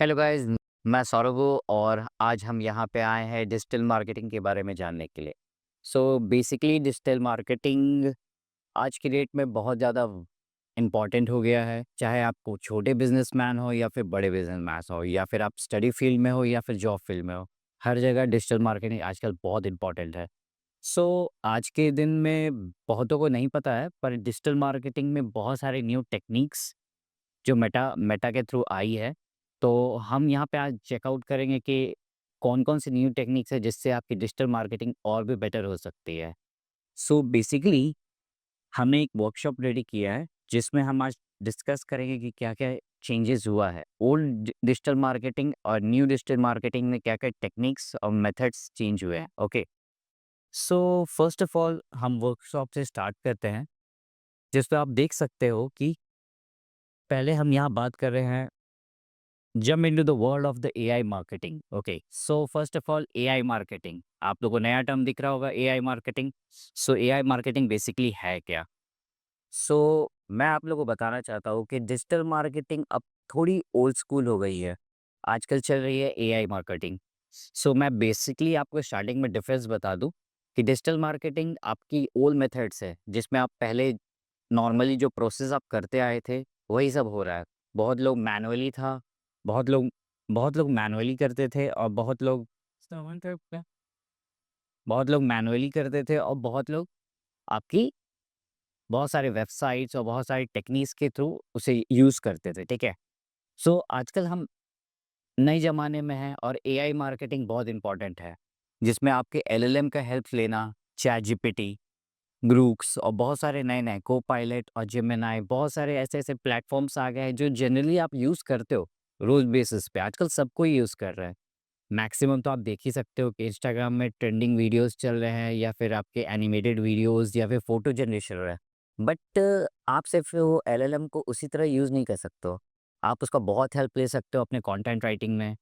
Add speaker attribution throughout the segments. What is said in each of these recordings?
Speaker 1: Hello guys, मैं सौरभ हूँ और आज हम यहाँ पे आए हैं डिजिटल मार्केटिंग के बारे में जानने के लिए। सो बेसिकली डिजिटल मार्केटिंग आज की डेट में बहुत ज़्यादा इम्पोर्टेंट हो गया है। चाहे आपको छोटे बिजनेसमैन हो या फिर बड़े बिजनेसमैन हो या फिर आप स्टडी फील्ड में हो या फिर जॉब फील्ड में हो, हर जगह डिजिटल मार्केटिंग आजकल बहुत इम्पोर्टेंट है। सो आज के दिन में बहुतों को नहीं पता है, पर डिजिटल मार्केटिंग में बहुत सारे न्यू टेक्निक्स जो मेटा मेटा के थ्रू आई है, तो हम यहाँ पे आज चेकआउट करेंगे कि कौन-कौन सी न्यू टेक्निक्स है जिससे आपकी डिजिटल मार्केटिंग और भी बेटर हो सकती है। सो बेसिकली हमने एक वर्कशॉप रेडी किया है, जिसमें हम आज डिस्कस करेंगे कि क्या-क्या चेंजेस हुआ है। ओल्ड डिजिटल मार्केटिंग और न्यू डिजिटल मार्केटिंग में क्या-क्या टेक्निक्स और मेथड्स चेंज हुए हैं। Okay, so first of all हम वर्कशॉप से स्टार्ट करते हैं, जिसपे आप देख सकते हो कि पहले हम यहाँ बात कर रहे हैं jump into the world of the AI marketing. Okay, so first of all AI marketing, आप लोगों को नया टर्म दिख रहा होगा एआई मार्केटिंग। सो एआई मार्केटिंग बेसिकली है क्या? सो मैं आप लोगों को बताना चाहता हूँ कि डिजिटल मार्केटिंग अब थोड़ी ओल्ड स्कूल हो गई है। आजकल चल रही है एआई मार्केटिंग। सो मैं बेसिकली आपको स्टार्टिंग में डिफरेंस बता दूँ कि डिजिटल मार्केटिंग आपकी ओल्ड मेथड्स है, जिसमें आप पहले नॉर्मली जो प्रोसेस आप करते आए थे, वही सब हो रहा है। बहुत लोग मैनुअली था, बहुत लोग बहुत लोग मैनुअली करते थे और बहुत लोग मैनुअली करते थे और बहुत लोग आपकी बहुत सारे वेबसाइट्स और बहुत सारी टेक्निक्स के थ्रू उसे यूज़ करते थे, ठीक है? सो आजकल हम नए ज़माने में हैं और एआई मार्केटिंग बहुत इम्पोर्टेंट है, जिसमें आपके एलएलएम का हेल्प लेना, चैट जीपीटी, ग्रूक्स और बहुत सारे नए-नए कोपायलट और जेमिनी, बहुत सारे ऐसे-ऐसे प्लेटफ़ॉर्म्स आ गए हैं जो जनरली आप यूज़ करते हो रोज़ बेसिस पे। आजकल सब कोई यूज़ कर रहा है। मैक्सिमम तो आप देख ही सकते हो कि इंस्टाग्राम में ट्रेंडिंग वीडियोज़ चल रहे हैं या फिर आपके एनिमेटेड वीडियोज़ या फिर फ़ोटो जनरेशन हो रहा है। बट आप सिर्फ़ वो एलएलएम को उसी तरह यूज़ नहीं कर सकते हो। आप उसका बहुत हेल्प ले सकते हो अपने कंटेंट राइटिंग में,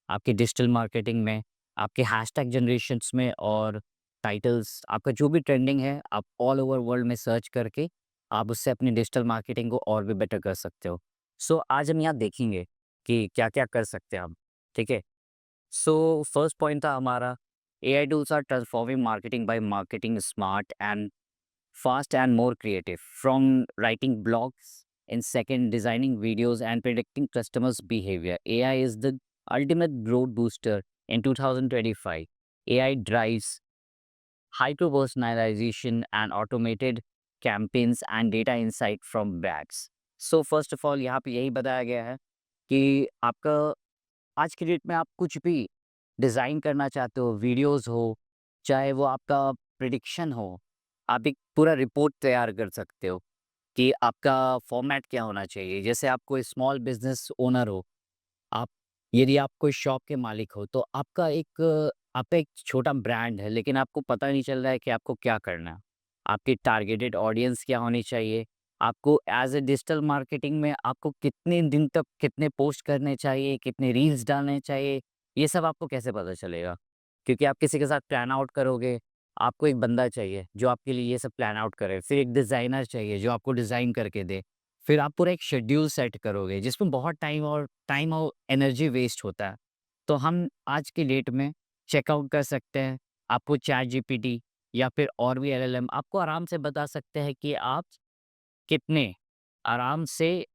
Speaker 1: आपकी डिजिटल मार्केटिंग में, आपके हैशटैग जनरेशंस में और टाइटल्स, आपका जो भी ट्रेंडिंग है, आप ऑल ओवर वर्ल्ड में सर्च करके आप उससे अपनी डिजिटल मार्केटिंग को और भी बेटर कर सकते हो। सो आज हम यहाँ देखेंगे कि क्या-क्या कर सकते हैं हम, ठीक है? सो फर्स्ट पॉइंट था हमारा, AI tools are transforming marketing by marketing smart and fast and more creative. From writing blogs in second, designing videos and predicting customers' behavior, AI is the ultimate growth booster in 2025. AI drives hyper-personalization and automated campaigns and data insight from bags. So first of all यहाँ पे यही बताया गया है कि आपका आज की डेट में आप कुछ भी डिज़ाइन करना चाहते हो, वीडियोज़ हो, चाहे वो आपका प्रेडिक्शन हो, आप एक पूरा रिपोर्ट तैयार कर सकते हो कि आपका फॉर्मेट क्या होना चाहिए। जैसे आप कोई स्मॉल बिज़नेस ओनर हो, आप यदि आप कोई शॉप के मालिक हो, तो आपका एक छोटा ब्रांड है, लेकिन आपको पता नहीं चल रहा है कि आपको क्या करना है। आपकी टारगेटेड ऑडियंस क्या होनी चाहिए? आपको एज़ अ डिजिटल मार्केटिंग में आपको कितने दिन तक कितने पोस्ट करने चाहिए, कितने रील्स डालने चाहिए, ये सब आपको कैसे पता चलेगा? क्योंकि आप किसी के साथ प्लान आउट करोगे, आपको एक बंदा चाहिए, जो आपके लिए ये सब प्लान आउट करे। फिर एक डिज़ाइनर चाहिए, जो आपको डिज़ाइन करके दे। फिर आप पूरा एक शेड्यूल सेट करोगे, जिसमें बहुत टाइम और एनर्जी वेस्ट होता है। तो हम आज की डेट में चेकआउट कर सकते हैं, आपको चैट जीपीटी या फिर और भी एलएलएम आपको आराम से बता सकते हैं कि आप कितने आराम से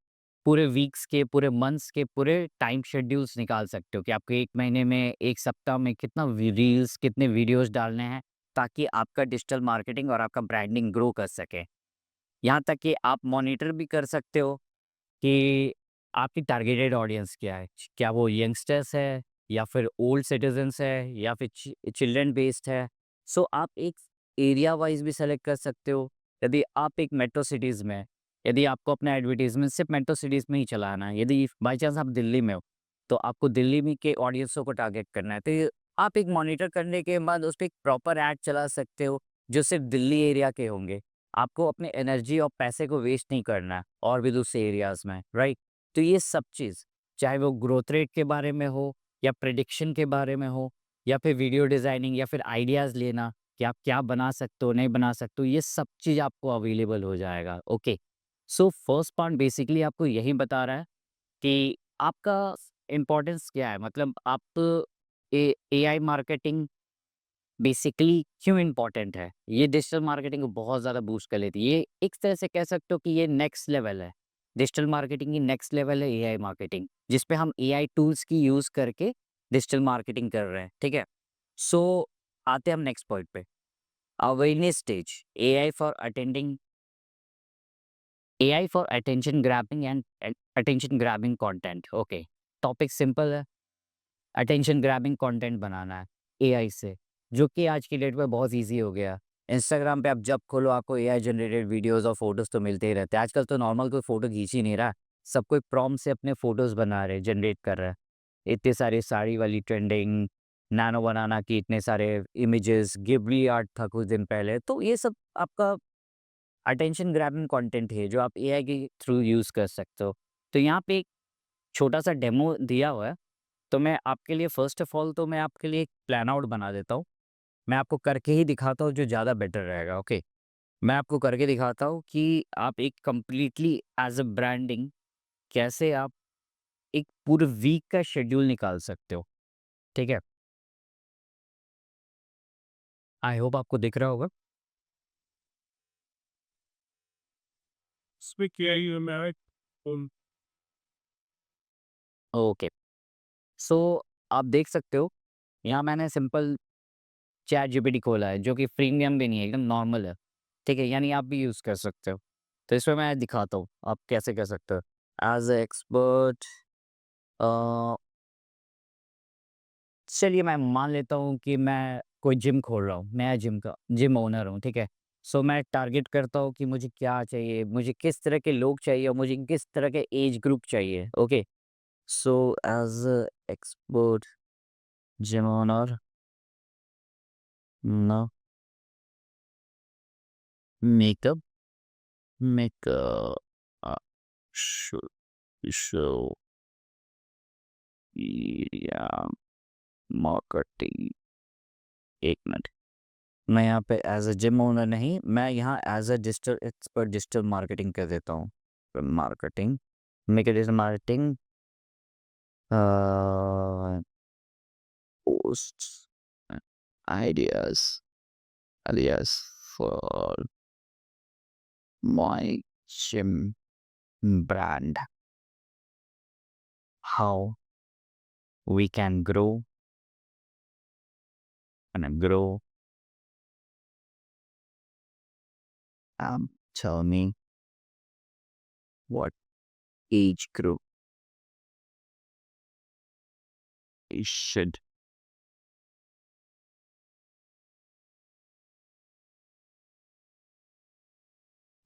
Speaker 1: पूरे वीक्स के, पूरे मंथ्स के पूरे टाइम शेड्यूल्स निकाल सकते हो कि आपको 1 महीने में, 1 सप्ताह में कितना रील्स, कितने वीडियोज़ डालने हैं, ताकि आपका डिजिटल मार्केटिंग और आपका ब्रांडिंग ग्रो कर सके। यहाँ तक कि आप मॉनिटर भी कर सकते हो कि आपकी टारगेटेड ऑडियंस क्या है? क्या वो यंगस्टर्स है या फिर ओल्ड सिटिज़न्स है या फिर चिल्ड्रन बेस्ड है? सो आप एक एरिया वाइज़ भी सेलेक्ट कर सकते हो। यदि आप एक मेट्रो सिटीज़ में हैं, यदि आपको अपना एडवर्टाइज़मेंट सिर्फ़ मेट्रो सिटीज़ में ही चलाना है, यदि बाय चांस आप दिल्ली में हो, तो आपको दिल्ली में के ऑडियंसों को टारगेट करना है। तो ये आप एक मॉनिटर करने के बाद उस पे एक प्रॉपर ऐड चला सकते हो, जो सिर्फ़ दिल्ली एरिया के होंगे। आपको अपने एनर्जी और पैसे को वेस्ट नहीं करना है और भी दूसरे एरियाज़ में, राइट? तो ये सब चीज़, चाहे वो ग्रोथ रेट के बारे में हो या प्रेडिक्शन के बारे में हो या फिर वीडियो डिज़ाइनिंग या फिर आइडियाज़ लेना कि आप क्या बना सकते हो, नहीं बना सकते हो, ये सब चीज़ आपको अवेलेबल हो जाएगा, okay. So first point basically आपको यही बता रहा है कि आपका इम्पोर्टेंस क्या है? मतलब आप एआई मार्केटिंग बेसिकली क्यों इम्पोर्टेंट है? ये डिजिटल मार्केटिंग को बहुत ज़्यादा बूस्ट कर लेती है। ये एक तरह से कह सकते हो कि ये नेक्स्ट लेवल है। डिजिटल मार्केटिंग की नेक्स्ट लेवल है एआई मार्केटिंग, जिस पे हम एआई टूल्स की यूज़ करके डिजिटल मार्केटिंग कर रहे हैं, ठीक है? सो आते हैं हम नेक्स्ट पॉइंट पे, awareness stage, AI for attending AI for attention grabbing and attention grabbing content. Okay, topic simple है, अटेंशन ग्रैबिंग कंटेंट बनाना है एआई से, जो कि आज की डेट में बहुत ईज़ी हो गया। इंस्टाग्राम पे आप जब खोलो आपको एआई जनरेटेड वीडियोज़ और फ़ोटोज़ तो मिलते ही रहते हैं। आजकल तो नॉर्मल कोई फ़ोटो खींच ही नहीं रहा, सब कोई प्रॉम्प्ट से अपने फ़ोटोज़ बना रहे हैं, जनरेट कर रहा है। इतने सारे साड़ी वाली ट्रेंडिंग, नैनो बनाना की इतने सारे इमेजेस, गिबली आर्ट था कुछ दिन पहले, तो ये सब आपका अटेंशन ग्रैबिंग कंटेंट है जो आप एआई के थ्रू यूज़ कर सकते हो। तो यहाँ पे एक छोटा-सा डेमो दिया हुआ है, तो मैं आपके लिए फ़र्स्ट ऑफ ऑल तो मैं आपके लिए एक प्लान आउट बना देता हूँ। मैं आपको करके ही दिखाता हूँ जो ज़्यादा बेटर रहेगा, ओके? मैं आपको करके दिखाता हूँ कि आप एक कंप्लीटली एज़ अ ब्रांडिंग कैसे आप एक पूरे वीक का शेड्यूल निकाल सकते हो, ठीक है? आई होप आपको दिख रहा होगा।
Speaker 2: Speak yeah, you American.
Speaker 1: Okay, so आप देख सकते हो, यहाँ मैंने सिंपल चैट जीपीटी खोला है, जो कि प्रीमियम भी नहीं है, एकदम नॉर्मल है, ठीक है? यानी आप भी यूज़ कर सकते हो। तो इसमें मैं दिखाता हूँ, आप कैसे कर सकते हो। एज़ अ एक्सपर्ट अ, चलिए मैं मान लेता हूँ कि मैं कोई जिम खोल रहा हूँ, मैं जिम ओनर हूँ, ठीक है? सो मैं टारगेट करता हूँ कि मुझे क्या चाहिए, मुझे किस तरह के लोग चाहिए और मुझे किस तरह के एज ग्रुप चाहिए, okay? So as a expert gym owner, ना मेकअप मेकअप अ, शो शो या मार्केटिंग। 1 मिनट। मैं यहाँ पे एज़ अ जिम ओनर नहीं, मैं यहाँ as a digital expert digital marketing कर देता हूँ। Marketing, make a digital marketing posts ideas ideas for my gym brand, how we can grow and grow tell me what age group I should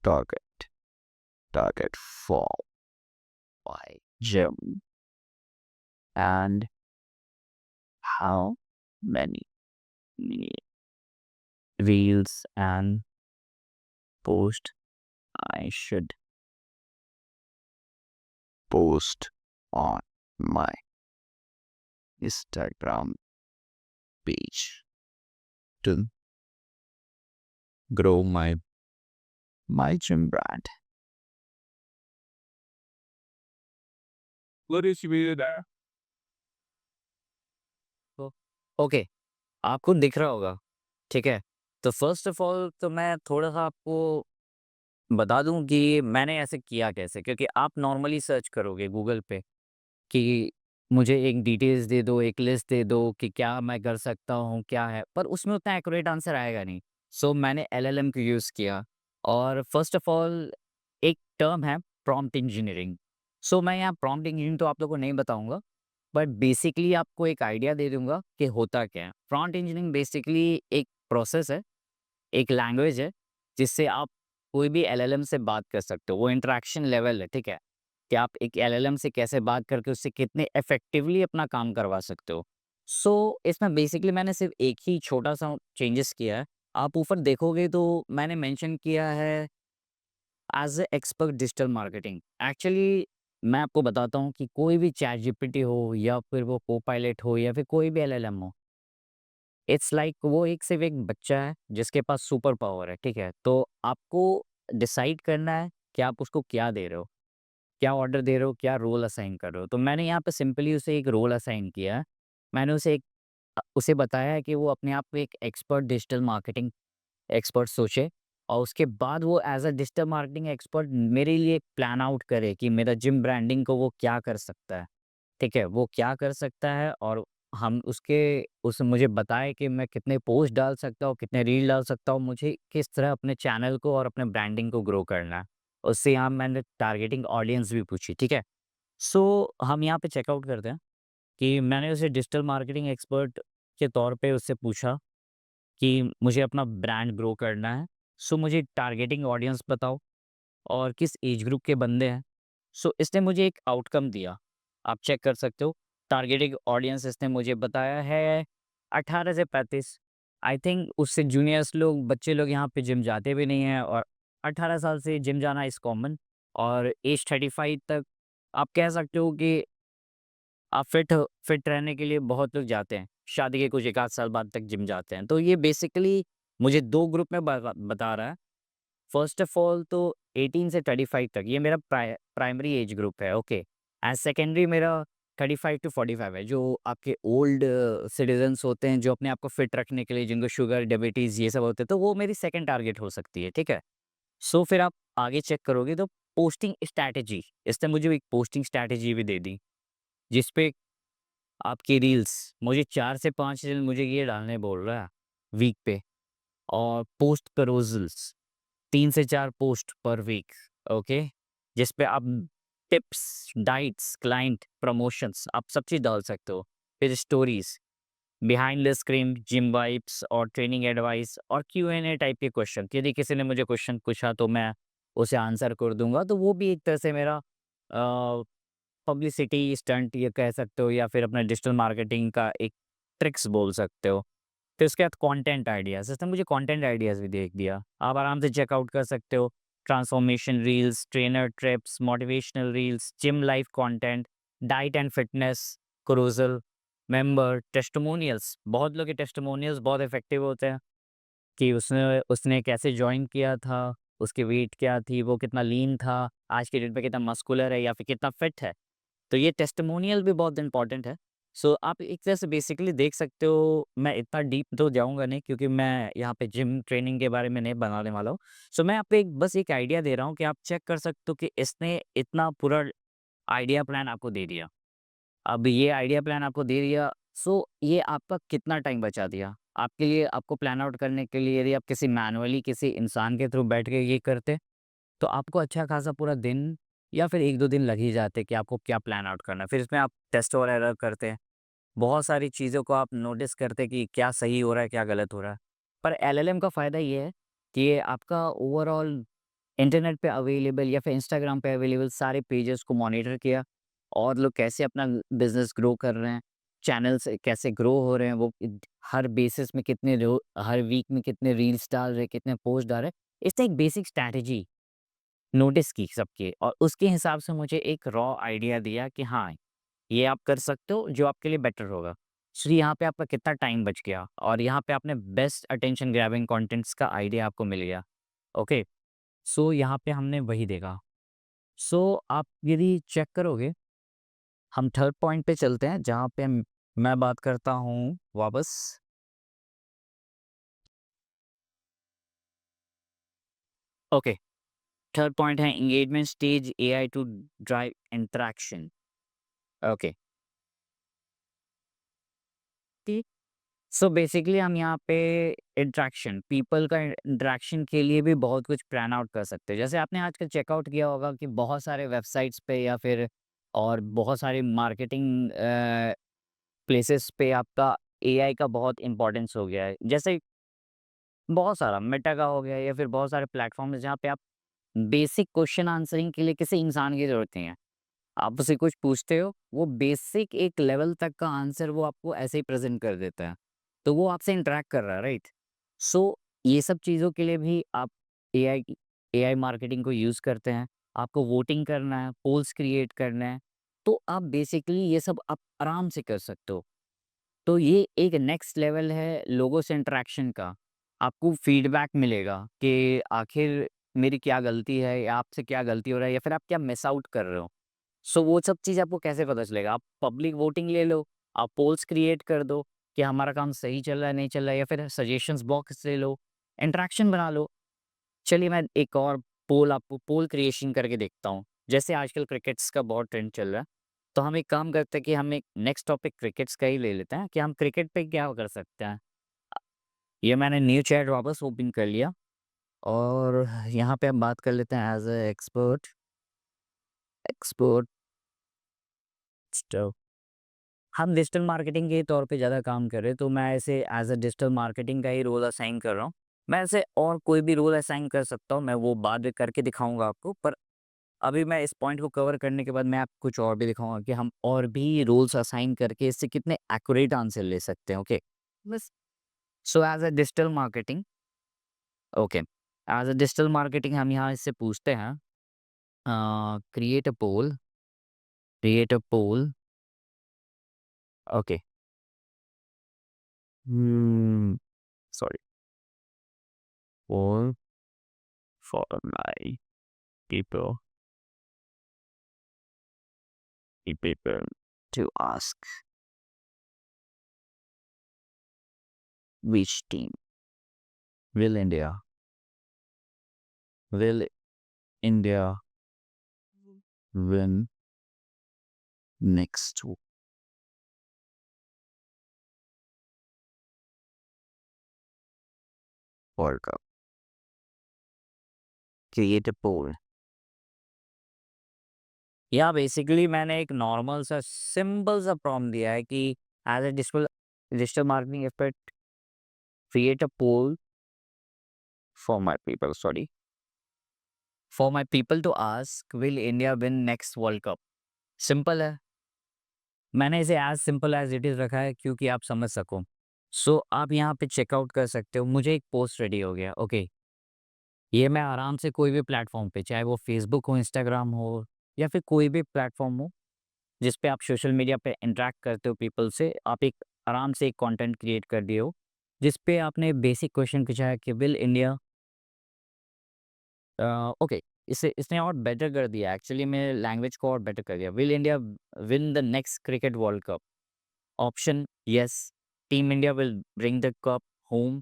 Speaker 1: target target for my gym and how many reels and post I should post on my Instagram page to grow my gym brand.
Speaker 2: What is you there?
Speaker 1: तो okay, आपको दिख रहा होगा, ठीक है? तो first of all तो मैं थोड़ा-सा आपको बता दूँ कि मैंने ऐसे किया कैसे? क्योंकि आप नॉर्मली सर्च करोगे गूगल पे कि मुझे एक डिटेल्स दे दो, एक लिस्ट दे दो कि क्या मैं कर सकता हूँ, क्या है? पर उसमें उतना एक्यूरेट आंसर आएगा नहीं। सो मैंने एलएलएम को यूज़ किया और फर्स्ट ऑफ ऑल एक टर्म है प्रॉम्प्ट इंजीनियरिंग। सो मैं यहाँ प्रॉम्प्ट इंजीनियरिंग तो आप लोगों को नहीं बताऊँगा, बट बेसिकली आपको एक आइडिया दे दूँगा कि होता क्या है। प्रॉम्प्ट इंजीनियरिंग बेसिकली एक प्रोसेस है, एक लैंग्वेज है, जिससे आप कोई भी एलएलएम से बात कर सकते हो। वो इंटरैक्शन लेवल है, ठीक है? कि आप एक एलएलएम से कैसे बात करके उससे कितने इफ़ेक्टिवली अपना काम करवा सकते हो। सो इसमें बेसिकली मैंने सिर्फ़ एक ही छोटा-सा चेंजेस किया है। आप ऊपर देखोगे तो मैंने मेंशन किया है as a expert digital marketing. Actually मैं आपको बताता हूँ कि कोई भी चैट जीपीटी हो या फिर वो कोपायलट हो या फिर कोई भी एलएलएम हो, इट्स लाइक वो एक सिर्फ़ एक बच्चा है जिसके पास सुपर पावर है, ठीक है? तो आपको डिसाइड करना है कि आप उसको क्या दे रहे हो। क्या ऑर्डर दे रहे हो, क्या रोल असाइन कर रहे हो। तो मैंने यहाँ पे सिंपली उसे एक रोल असाइन किया है। मैंने उसे बताया है कि वो अपने आप को एक एक्सपर्ट डिजिटल मार्केटिंग एक्सपर्ट सोचे और उसके बाद वो as a digital marketing expert मेरे लिए एक प्लान आउट करे कि मेरा जिम ब्रांडिंग को वो क्या कर सकता है, ठीक है? वो क्या कर सकता है और हम उसे मुझे बताए कि मैं कितने पोस्ट डाल सकता हूँ, कितने रील डाल सकता हूँ, मुझे किस तरह अपने चैनल को और अपने ब्रांडिंग को ग्रो करना है। उससे यहाँ मैंने टारगेटिंग ऑडियंस भी पूछी, ठीक है? सो हम यहाँ पे चेकआउट करते हैं कि मैंने उसे डिजिटल मार्केटिंग एक्सपर्ट के तौर पे उससे पूछा कि मुझे अपना ब्रांड ग्रो करना है, सो मुझे टारगेटिंग ऑडियंस बताओ और किस एज ग्रुप के बंदे हैं। सो इसने मुझे एक आउटकम दिया, आप चेक कर सकते हो। टारगेटिंग ऑडियंस इसने मुझे बताया है 18 से 35। आई थिंक उससे जूनियर्स लोग, बच्चे लोग यहाँ पे जिम जाते भी नहीं हैं और 18 साल से जिम जाना इज़ कॉमन और एज 35 तक आप कह सकते हो कि आप फिट रहने के लिए बहुत लोग जाते हैं। शादी के कुछ 1 आध साल बाद तक जिम जाते हैं। तो ये बेसिकली मुझे 2 ग्रुप में बता रहा है। फर्स्ट ऑफ ऑल तो 18 से 35 तक ये मेरा प्राइमरी एज ग्रुप है, ओके। एज़ सेकेंडरी मेरा 35 टू 45 है, जो आपके ओल्ड सिटिज़न्स होते हैं, जो अपने आप को फिट रखने के लिए जिनको शुगर, डायबिटीज़ ये सब होते हैं, तो वो मेरी सेकंड टारगेट हो सकती है, ठीक है? सो फिर आप आगे चेक करोगे तो पोस्टिंग स्ट्रैटेजी, इसने मुझे एक पोस्टिंग स्ट्रैटेजी भी दे दी, जिस पे आपकी रील्स मुझे 4 से 5 रील मुझे ये डालने बोल रहा है वीक पे और पोस्ट करोजल्स 3 से 4 पोस्ट पर वीक, ओके? जिस पे आप टिप्स, डाइट्स, क्लाइंट प्रमोशंस आप सब चीज़ डाल सकते हो। फिर stories, behind the screen gym vibes और ट्रेनिंग एडवाइस और क्यू-एन-ए टाइप के क्वेश्चन। यदि किसी ने मुझे क्वेश्चन पूछा तो मैं उसे आंसर कर दूँगा। तो वो भी एक तरह से मेरा पब्लिसिटी स्टंट ये कह सकते हो या फिर अपना डिजिटल मार्केटिंग का एक ट्रिक्स बोल सकते हो। फिर उसके बाद कंटेंट आइडियाज़, इसने मुझे कंटेंट आइडियाज़ भी दे दिया। आप आराम से चेकआउट कर सकते हो। Transformation reels, trainer trips, motivational reels, gym life content, diet and fitness, क्रूज़ल, मेंबर, टेस्टिमोनियल्स। बहुत लोग के टेस्टिमोनियल्स बहुत इफ़ेक्टिव होते हैं कि उसने उसने कैसे जॉइन किया था, उसकी वेट क्या थी, वो कितना लीन था, आज के डेट पे कितना मस्कुलर है या फिर कितना फिट है। तो ये टेस्टिमोनियल भी बहुत इम्पोर्टेंट है। सो आप एक तरह से बेसिकली देख सकते हो, मैं इतना डीप तो जाऊँगा नहीं क्योंकि मैं यहाँ पे जिम ट्रेनिंग के बारे में नहीं बनाने वाला हूँ। सो मैं आपको एक बस एक आइडिया दे रहा हूँ कि आप चेक कर सकते हो कि इसने इतना पूरा आइडिया प्लान आपको दे दिया। अब ये आइडिया प्लान आपको दे दिया, सो ये आपका कितना टाइम बचा दिया? आपके लिए आपको प्लान आउट करने के लिए यदि आप किसी मैनुअली किसी इंसान के थ्रू बैठ के ये करते तो आपको अच्छा खासा पूरा दिन या फिर 1-2 दिन लग ही जाते कि आपको क्या प्लान आउट करना है। फिर इसमें आप टेस्ट और एरर करते हैं। बहुत सारी चीज़ों को आप नोटिस करते हैं कि क्या सही हो रहा है, क्या गलत हो रहा है। पर एलएलएम का फ़ायदा ये है कि ये आपका ओवरऑल इंटरनेट पे अवेलेबल या फिर इंस्टाग्राम पे अवेलेबल सारे पेजेस को मॉनिटर किया और लोग कैसे अपना बिज़नेस ग्रो कर रहे हैं, चैनल्स कैसे ग्रो हो रहे हैं, वो हर बेसिस में कितने हर वीक में कितने रील्स डाल रहे हैं, कितने पोस्ट डाल रहे हैं। इससे एक बेसिक स्ट्रैटेजी नोटिस की सबके और उसके हिसाब से मुझे एक रॉ आइडिया दिया कि हाँ, ये आप कर सकते हो जो आपके लिए बेटर होगा। सो यहाँ पे आपका कितना टाइम बच गया और यहाँ पे आपने बेस्ट अटेंशन ग्रैबिंग कंटेंट्स का आइडिया आपको मिल गया। ओके, सो यहाँ पे हमने वही देखा। सो आप यदि चेक करोगे, हम थर्ड पॉइंट पे चलते हैं जहाँ पे मैं बात करता हूँ वापस। ओके, थर्ड पॉइंट है engagement stage AI to drive interaction. Okay, so basically हम यहाँ पे इंटरेक्शन पीपल का इंटरेक्शन के लिए भी बहुत कुछ प्लान आउट कर सकते हैं। जैसे आपने आजकल चेकआउट किया होगा कि बहुत सारे वेबसाइट्स पे या फिर और बहुत सारे मार्केटिंग प्लेसेस पे आपका एआई का बहुत इम्पोर्टेंस हो गया है। जैसे बहुत सारा मेटा का हो गया या फिर बहुत सारे प्लेटफॉर्म जहाँ पे आप बेसिक क्वेश्चन आंसरिंग के लिए किसी इंसान की ज़रूरत नहीं है। आप उससे कुछ पूछते हो, वो बेसिक एक लेवल तक का आंसर वो आपको ऐसे ही प्रेज़ेंट कर देता है। तो वो आपसे इंटरैक्ट कर रहा है, राइट? सो ये सब चीज़ों के लिए भी आप एआई एआई मार्केटिंग को यूज़ करते हैं। आपको वोटिंग करना है, पोल्स क्रिएट करना है, तो आप बेसिकली ये सब आप आराम से कर सकते हो। तो ये एक नेक्स्ट लेवल है लोगों से इंटरैक्शन का। आपको फीडबैक मिलेगा कि आखिर मेरी क्या गलती है या आपसे क्या गलती हो रहा है या फिर आप क्या मिस आउट कर रहे हो। सो वो सब चीज़ आपको कैसे पता चलेगा? आप पब्लिक वोटिंग ले लो, आप पोल्स क्रिएट कर दो कि हमारा काम सही चल रहा है, नहीं चल रहा है, या फिर सजेशंस बॉक्स ले लो, इंटरैक्शन बना लो। चलिए मैं एक और पोल आपको पोल क्रिएशन करके देखता हूँ। जैसे आजकल क्रिकेट्स का बहुत ट्रेंड चल रहा है, तो हम एक काम करते हैं कि हम एक नेक्स्ट टॉपिक क्रिकेट्स का ही ले लेते हैं कि हम क्रिकेट पे क्या कर सकते हैं। ये मैंने न्यू चैट वापस ओपन कर लिया और यहाँ पे हम बात कर लेते हैं as a expert expert stuff. हम डिजिटल मार्केटिंग के तौर पे ज़्यादा काम कर रहे हैं, तो मैं ऐसे एज़ अ डिजिटल मार्केटिंग का ही रोल असाइन कर रहा हूँ। मैं ऐसे और कोई भी रोल असाइन कर सकता हूँ, मैं वो बाद में करके दिखाऊँगा आपको। पर अभी मैं इस पॉइंट को कवर करने के बाद मैं आपको कुछ और भी दिखाऊँगा कि हम और भी रोल्स असाइन करके इससे कितने एक्यूरेट आंसर ले सकते हैं, ओके? बस so as a digital marketing okay, as a digital marketing हम यहाँ इससे पूछते हैं create a poll create a poll okay. Sorry poll for my people people to ask which team will will India win next World Cup? Create a poll. या basically मैंने एक normal सा simple सा प्रॉम्प्ट दिया है कि as a digital digital marketing expert create a poll for my people sorry for my people to ask will India win next world cup. Simple है। मैंने इसे as simple as it is रखा है क्योंकि आप समझ सको। सो आप यहाँ पे चेकआउट कर सकते हो। मुझे एक पोस्ट रेडी हो गया, ओके। ये मैं आराम से कोई भी प्लेटफॉर्म पे, चाहे वो फेसबुक हो, इंस्टाग्राम हो या फिर कोई भी प्लेटफॉर्म हो जिस पे आप सोशल मीडिया पे इंटरैक्ट करते हो पीपल से, आप एक आराम से एक कंटेंट क्रिएट कर दिए हो, जिस पे आपने बेसिक क्वेश्चन पूछा है कि विल इंडिया ओके, इसे इसने और बेटर कर दिया, एक्चुअली मेरे लैंग्वेज को और बेटर कर दिया। Will India win the next cricket world cup? Option yes, team India will bring the cup home,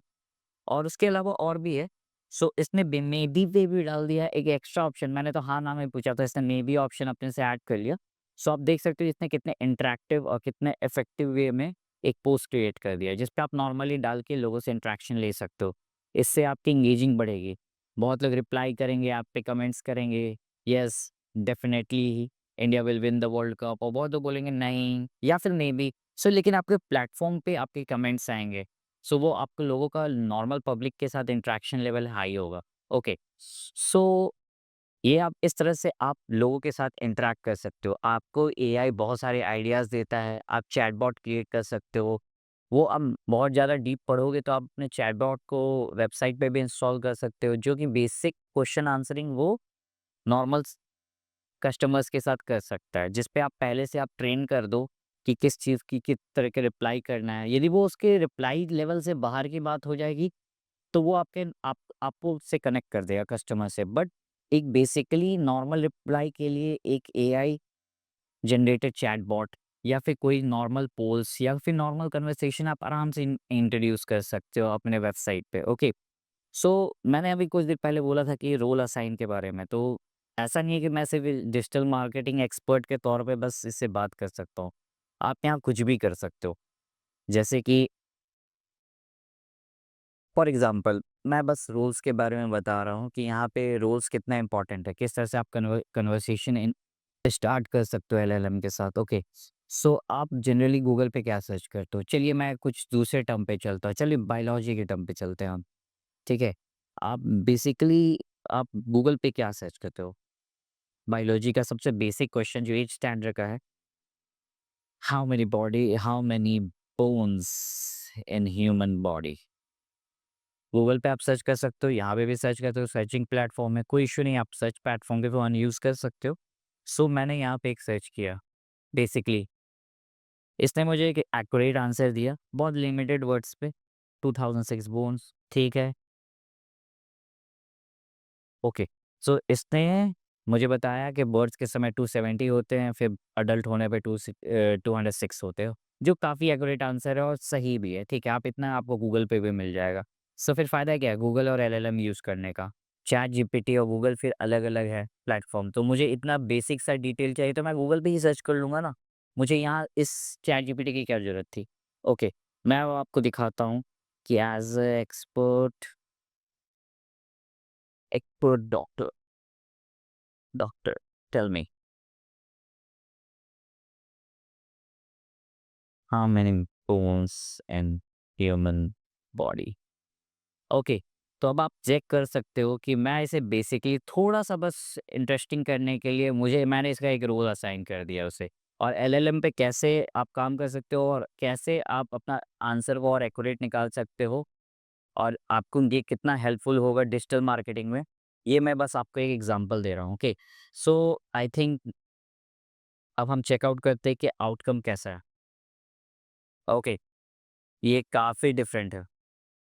Speaker 1: और उसके अलावा और भी है। सो इसने मे बी पे भी डाल दिया है, एक एक्स्ट्रा ऑप्शन। मैंने तो हाँ ना में पूछा था, इसने मे बी ऑप्शन अपने से ऐड कर लिया। सो आप देख सकते हो इसने कितने इंटरैक्टिव और कितने इफेक्टिव वे में एक पोस्ट क्रिएट कर दिया है, जिस पे आप नॉर्मली डाल के लोगों से इंटरेक्शन ले सकते हो। इससे आपकी इंगेजिंग बढ़ेगी। बहुत लोग रिप्लाई करेंगे, आप पे कमेंट्स करेंगे, yes definitely India will win the world cup, और बहुत लोग बोलेंगे नहीं या फिर मे बी। सो लेकिन आपके प्लेटफॉर्म पे आपके कमेंट्स आएंगे, सो वो आपको लोगों का नॉर्मल पब्लिक के साथ इंटरेक्शन लेवल हाई होगा। ओके, सो ये आप इस तरह से आप लोगों के साथ इंटरैक्ट कर सकते हो। आपको एआई बहुत सारे आइडियाज़ देता है, आप चैटबॉट क्रिएट कर सकते हो। वो आप बहुत ज़्यादा डीप पढ़ोगे तो आप अपने चैटबॉट को वेबसाइट पे भी इंस्टॉल कर सकते हो, जो कि बेसिक क्वेश्चन आंसरिंग वो नॉर्मल कस्टमर्स के साथ कर सकता है, जिस पे आप पहले से आप ट्रेन कर दो कि किस चीज़ की किस तरह के रिप्लाई करना है। यदि वो उसके रिप्लाई लेवल से बाहर की बात हो जाएगी, तो वो आपको उससे कनेक्ट कर देगा कस्टमर से। बट एक बेसिकली नॉर्मल रिप्लाई के लिए एक एआई जनरेटेड चैटबॉट या फिर कोई नॉर्मल पोल्स या फिर नॉर्मल कन्वर्सेशन आप आराम से इंट्रोड्यूस कर सकते हो अपने वेबसाइट पे, ओके। सो मैंने अभी कुछ देर पहले बोला था कि रोल असाइन के बारे में, तो ऐसा नहीं है कि मैं सिर्फ डिजिटल मार्केटिंग एक्सपर्ट के तौर पे बस इससे बात कर सकता हूँ। आप यहाँ कुछ भी कर सकते हो। जैसे कि फॉर एग्ज़ाम्पल मैं बस रोल्स के बारे में बता रहा हूँ कि यहाँ पे रोल्स कितना इम्पोर्टेंट है, किस तरह से आप कन्वर्सेशन इन स्टार्ट कर सकते हो एलएलएम के साथ, ओके। सो आप जनरली गूगल पे क्या सर्च करते हो? चलिए मैं कुछ दूसरे टर्म पे चलता हूँ, चलिए बायोलॉजी के टर्म पे चलते हैं हम, ठीक है? आप बेसिकली आप गूगल पे क्या सर्च करते हो? बायोलॉजी का सबसे बेसिक क्वेश्चन जो 8th स्टैंडर्ड का है, how many bones in human body? Google पे आप सर्च कर सकते हो, यहाँ पे भी सर्च करते हो, सर्चिंग प्लेटफ़ॉर्म है, कोई इश्यू नहीं, आप सर्च प्लेटफ़ॉर्म के वन यूज़ कर सकते हो। सो मैंने यहाँ पे एक सर्च किया, बेसिकली इसने मुझे एक एक्यूरेट आंसर दिया, बहुत लिमिटेड वर्ड्स पे, 2006 बोन्स, ठीक है, ओके, सो इसने मुझे बताया कि बर्ड्स के समय 270 होते हैं, फिर अडल्ट होने पे 206 होते हैं, जो काफ़ी एक्यूरेट आंसर है और सही भी है, ठीक है? आप इतना आपको गूगल पे भी मिल जाएगा। सो फिर फ़ायदा क्या है गूगल और एलएलएम यूज़ करने का? चैट जीपीटी और गूगल फिर अलग-अलग है प्लेटफ़ॉर्म, तो मुझे इतना बेसिक सा डिटेल चाहिए तो मैं गूगल पे ही सर्च कर लूँगा ना। मुझे यहाँ इस चैट जीपीटी की क्या ज़रूरत थी? ओके, मैं अब आपको दिखाता हूँ कि as a expert doctor tell me how many bones in human body? Okay, तो अब आप चेक कर सकते हो कि मैं इसे बेसिकली थोड़ा-सा बस इंटरेस्टिंग करने के लिए मैंने इसका एक रोल असाइन कर दिया उसे और एलएलएम पे कैसे आप काम कर सकते हो और कैसे आप अपना आंसर को और एक्यूरेट निकाल सकते हो और आपको ये कितना हेल्पफुल होगा डिजिटल मार्केटिंग में, ये मैं बस आपको एक एग्ज़ाम्पल दे रहा हूँ, ओके। सो आई थिंक अब हम चेकआउट करते हैं कि आउटकम कैसा है। ओके, ये काफ़ी डिफरेंट है,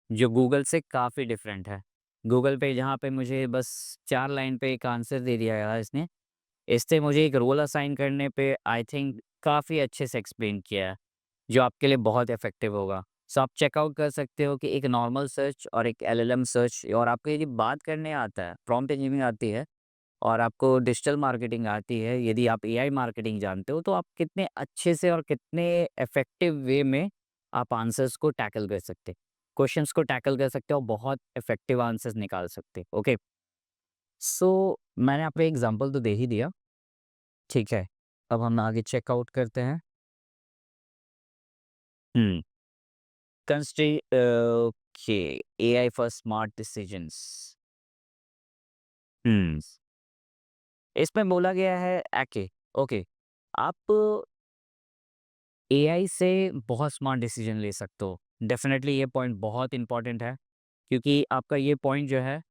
Speaker 1: जो गूगल से काफ़ी डिफरेंट है। गूगल पे जहाँ पे मुझे बस 4 लाइन पे एक आंसर दे दिया यार इसने, इससे मुझे एक रोल असाइन करने पे आई थिंक काफ़ी अच्छे से एक्सप्लेन किया है, जो आपके लिए बहुत इफ़ेक्टिव होगा। सो आप चेकआउट कर सकते हो कि एक नॉर्मल सर्च और एक एलएलएम सर्च और आपको यदि बात करने आता है, प्रॉम्प्ट इंजीनियरिंग आती है और आपको डिजिटल मार्केटिंग आती है, यदि आप एआई मार्केटिंग जानते हो, तो आप कितने अच्छे से और कितने इफ़ेक्टिव वे में आप आंसर्स को टैकल कर सकते, क्वेश्चंस को टैकल कर सकते हो, बहुत इफ़ेक्टिव आंसर्स निकाल सकते। ओके, सो मैंने आपको एग्ज़ाम्पल तो दे ही दिया, ठीक है। अब हम आगे चेकआउट करते हैं। Hmm, okay, AI for smart decisions. हुँ, इसमें बोला गया है ओके, आप एआई से बहुत स्मार्ट डिसीजन ले सकते हो। डेफ़िनेटली ये पॉइंट बहुत इम्पोर्टेंट है, क्योंकि आपका ये पॉइंट जो है,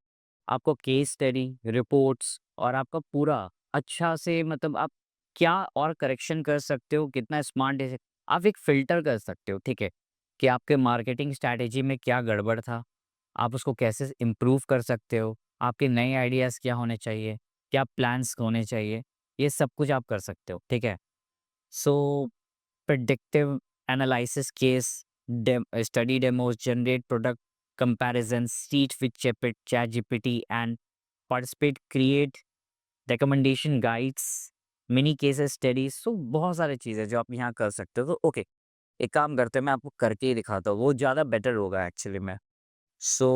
Speaker 1: आपको केस स्टडी, रिपोर्ट्स और आपका पूरा अच्छा से मतलब आप क्या और करेक्शन कर सकते हो, कितना स्मार्ट डिसी आप एक फ़िल्टर कर सकते हो, ठीक है? कि आपके मार्केटिंग स्ट्रैटेजी में क्या गड़बड़ था, आप उसको कैसे इम्प्रूव कर सकते हो, आपके नए आइडियाज़ क्या होने चाहिए, क्या प्लान्स होने चाहिए, ये सब कुछ आप कर सकते हो, ठीक है? सो predictive analysis case study demos generate product comparisons teach with ChatGPT and participate create recommendation guides mini cases studies so बहुत सारी चीज़ें जो आप यहाँ कर सकते हो तो ओके एक काम करते हैं मैं आपको करके ही दिखाता हूँ वो ज़्यादा बेटर होगा एक्चुअली में सो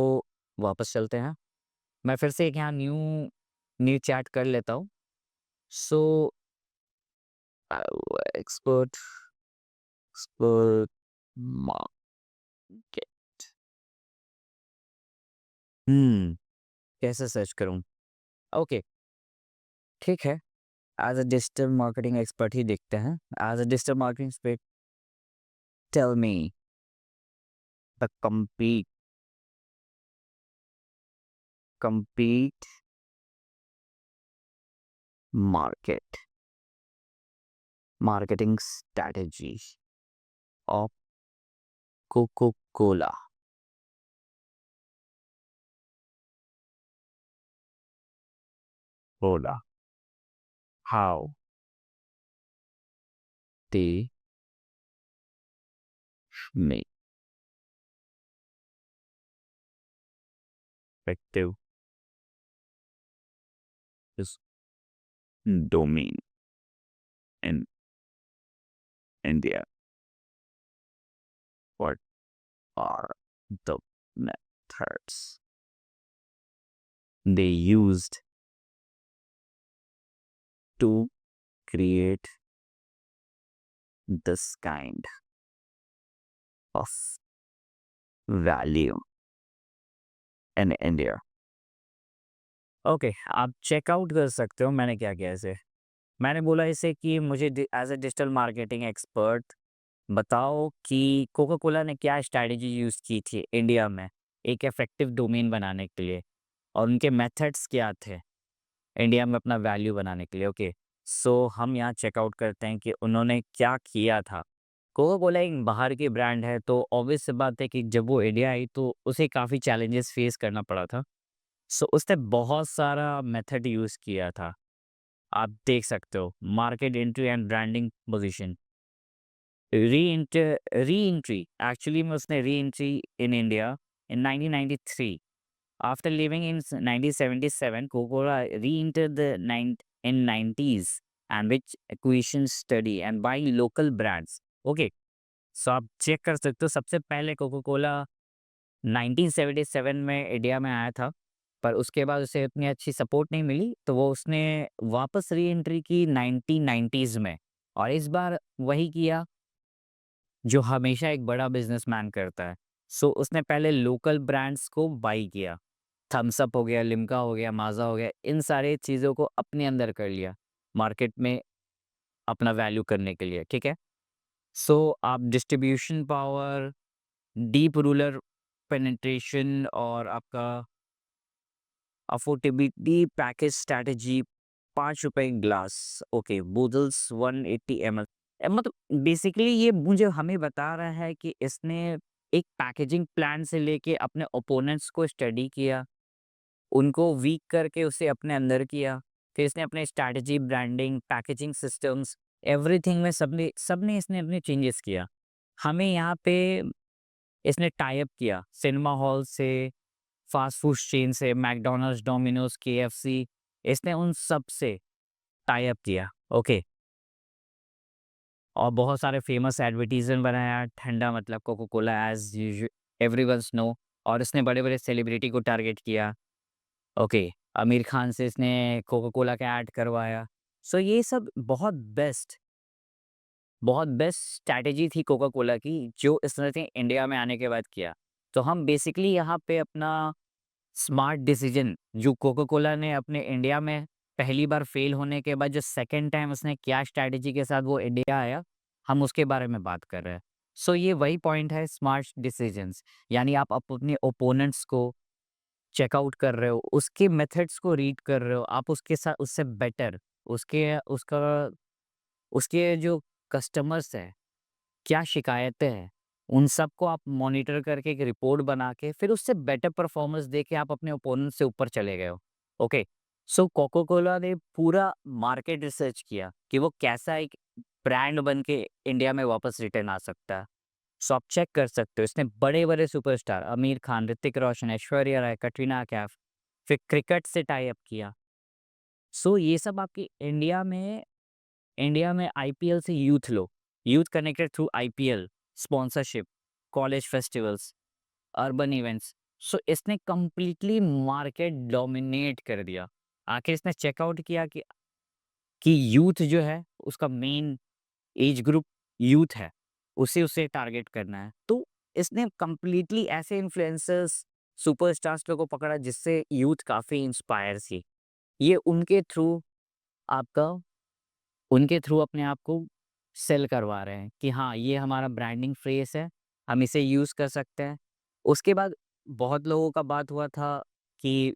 Speaker 1: वापस चलते हैं मैं फिर से एक यहाँ न्यू न्यू चैट कर लेता हूँ सो एक्सपर्ट एक्सपर्ट मार्केट कैसे सर्च करूँ? ओके, ठीक है। As a digital marketing expert ही देखते हैं। As a digital marketing expert tell me the complete market marketing strategy of Coca-Cola. Cola how they make effective this domain in India? What are the methods they used to create this kind of value in India? Okay, आप checkout कर सकते हो मैंने क्या किया इसे। मैंने बोला इसे कि मुझे as a digital marketing expert बताओ कि कोका कोला ने क्या स्ट्रैटेजी यूज़ की थी इंडिया में एक इफ़ेक्टिव डोमेन बनाने के लिए और उनके मेथड्स क्या थे इंडिया में अपना वैल्यू बनाने के लिए। ओके, सो हम यहाँ चेकआउट करते हैं कि उन्होंने क्या किया था। कोका कोला एक बाहर की ब्रांड है तो ऑब्वियस सी बात है कि जब वो इंडिया आई तो उसे काफ़ी चैलेंजेस फेस करना पड़ा था। सो उसने बहुत सारा मेथड यूज़ किया था। आप देख सकते हो market entry and branding position, re-entry actually में उसने re-entry in India in 1993 after living in 1977 Coca-Cola re-entered the nine in 90s and which acquisition study and buying local brands. Okay, so आप check कर सकते हो सबसे पहले Coca Cola 1977 में India में आया था, पर उसके बाद उसे उतनी अच्छी सपोर्ट नहीं मिली, तो वो उसने वापस री-एंट्री की 1990s में और इस बार वही किया जो हमेशा एक बड़ा बिज़नेसमैन करता है। सो उसने पहले लोकल ब्रांड्स को बाय किया, थम्स अप हो गया, लिम्का हो गया, माज़ा हो गया, इन सारे चीज़ों को अपने अंदर कर लिया, मार्केट में अपना वैल्यू करने के लिए, ठीक है? सो आप distribution power, deep rural penetration और आपका affordability package strategy ₹5 glass, okay, बूजल्स 180 ml। मतलब बेसिकली ये मुझे हमें बता रहा है कि इसने एक पैकेजिंग प्लान से लेके अपने ओपोनेंट्स को स्टडी किया, उनको वीक करके उसे अपने अंदर किया, फिर इसने अपने strategy, branding, packaging systems, everything में सबने सबने इसने अपने चेंजेस किया। हमें यहाँ पे इसने टाई अप किया सिनेमा हॉल से, फास्ट फूड चेन से, मैकडॉनल्ड्स, डोमिनोज, केएफसी, इसने उन सब से टाई अप किया, ओके। और बहुत सारे फेमस एडवर्टाइज़मेंट बनाया, ठंडा मतलब Coca Cola as everyone's know, और इसने बड़े-बड़े सेलिब्रिटी को टारगेट किया, ओके। आमिर खान से इसने कोका कोला का ऐड करवाया। सो ये सब बहुत बेस्ट स्ट्रैटेजी थी कोका कोला की, जो इसने इंडिया में आने के बाद किया। तो हम बेसिकली यहाँ पे अपना स्मार्ट डिसीजन जो कोका कोला ने अपने इंडिया में पहली बार फेल होने के बाद जो सेकंड टाइम उसने क्या स्ट्रैटेजी के साथ वो इंडिया आया, हम उसके बारे में बात कर रहे हैं। सो ये वही पॉइंट है स्मार्ट डिसीजंस, यानी आप अपने ओपोनेंट्स को चेकआउट कर रहे हो, उसके मेथड्स को रीड कर रहे हो, आप उसके साथ उससे बेटर, उसके उसका उसके जो कस्टमर्स हैं, क्या शिकायतें हैं, उन सबको आप मॉनिटर करके एक रिपोर्ट बना के फिर उससे बेटर परफॉर्मेंस दे के आप अपने ओपोनेंट से ऊपर चले गए हो। ओके, सो कोका कोला ने पूरा मार्केट रिसर्च किया कि वो कैसा एक ब्रांड बन के इंडिया में वापस रिटर्न आ सकता है। सो आप चेक कर सकते हो, इसने बड़े बड़े सुपरस्टार आमिर खान, ऋतिक रोशन, ऐश्वर्या राय, कटरीना कैफ, फिर क्रिकेट से टाई अप किया। सो ये सब आपकी इंडिया में आईपीएल से यूथ लो, youth connected through IPL, sponsorship, college festivals, urban events. So इसने कंप्लीटली मार्केट डोमिनेट कर दिया। आखिर इसने चेकआउट किया कि यूथ जो है उसका मेन एज ग्रुप यूथ है, उसे उसे टारगेट करना है। तो इसने कंप्लीटली ऐसे इन्फ्लुएंसर्स, सुपरस्टार्स लोगों को पकड़ा जिससे यूथ काफ़ी इंस्पायर थी। ये आपका उनके थ्रू अपने आप को सेल करवा रहे हैं कि हाँ, ये हमारा ब्रांडिंग फ्रेज़ है, हम इसे यूज़ कर सकते हैं। उसके बाद बहुत लोगों का बात हुआ था कि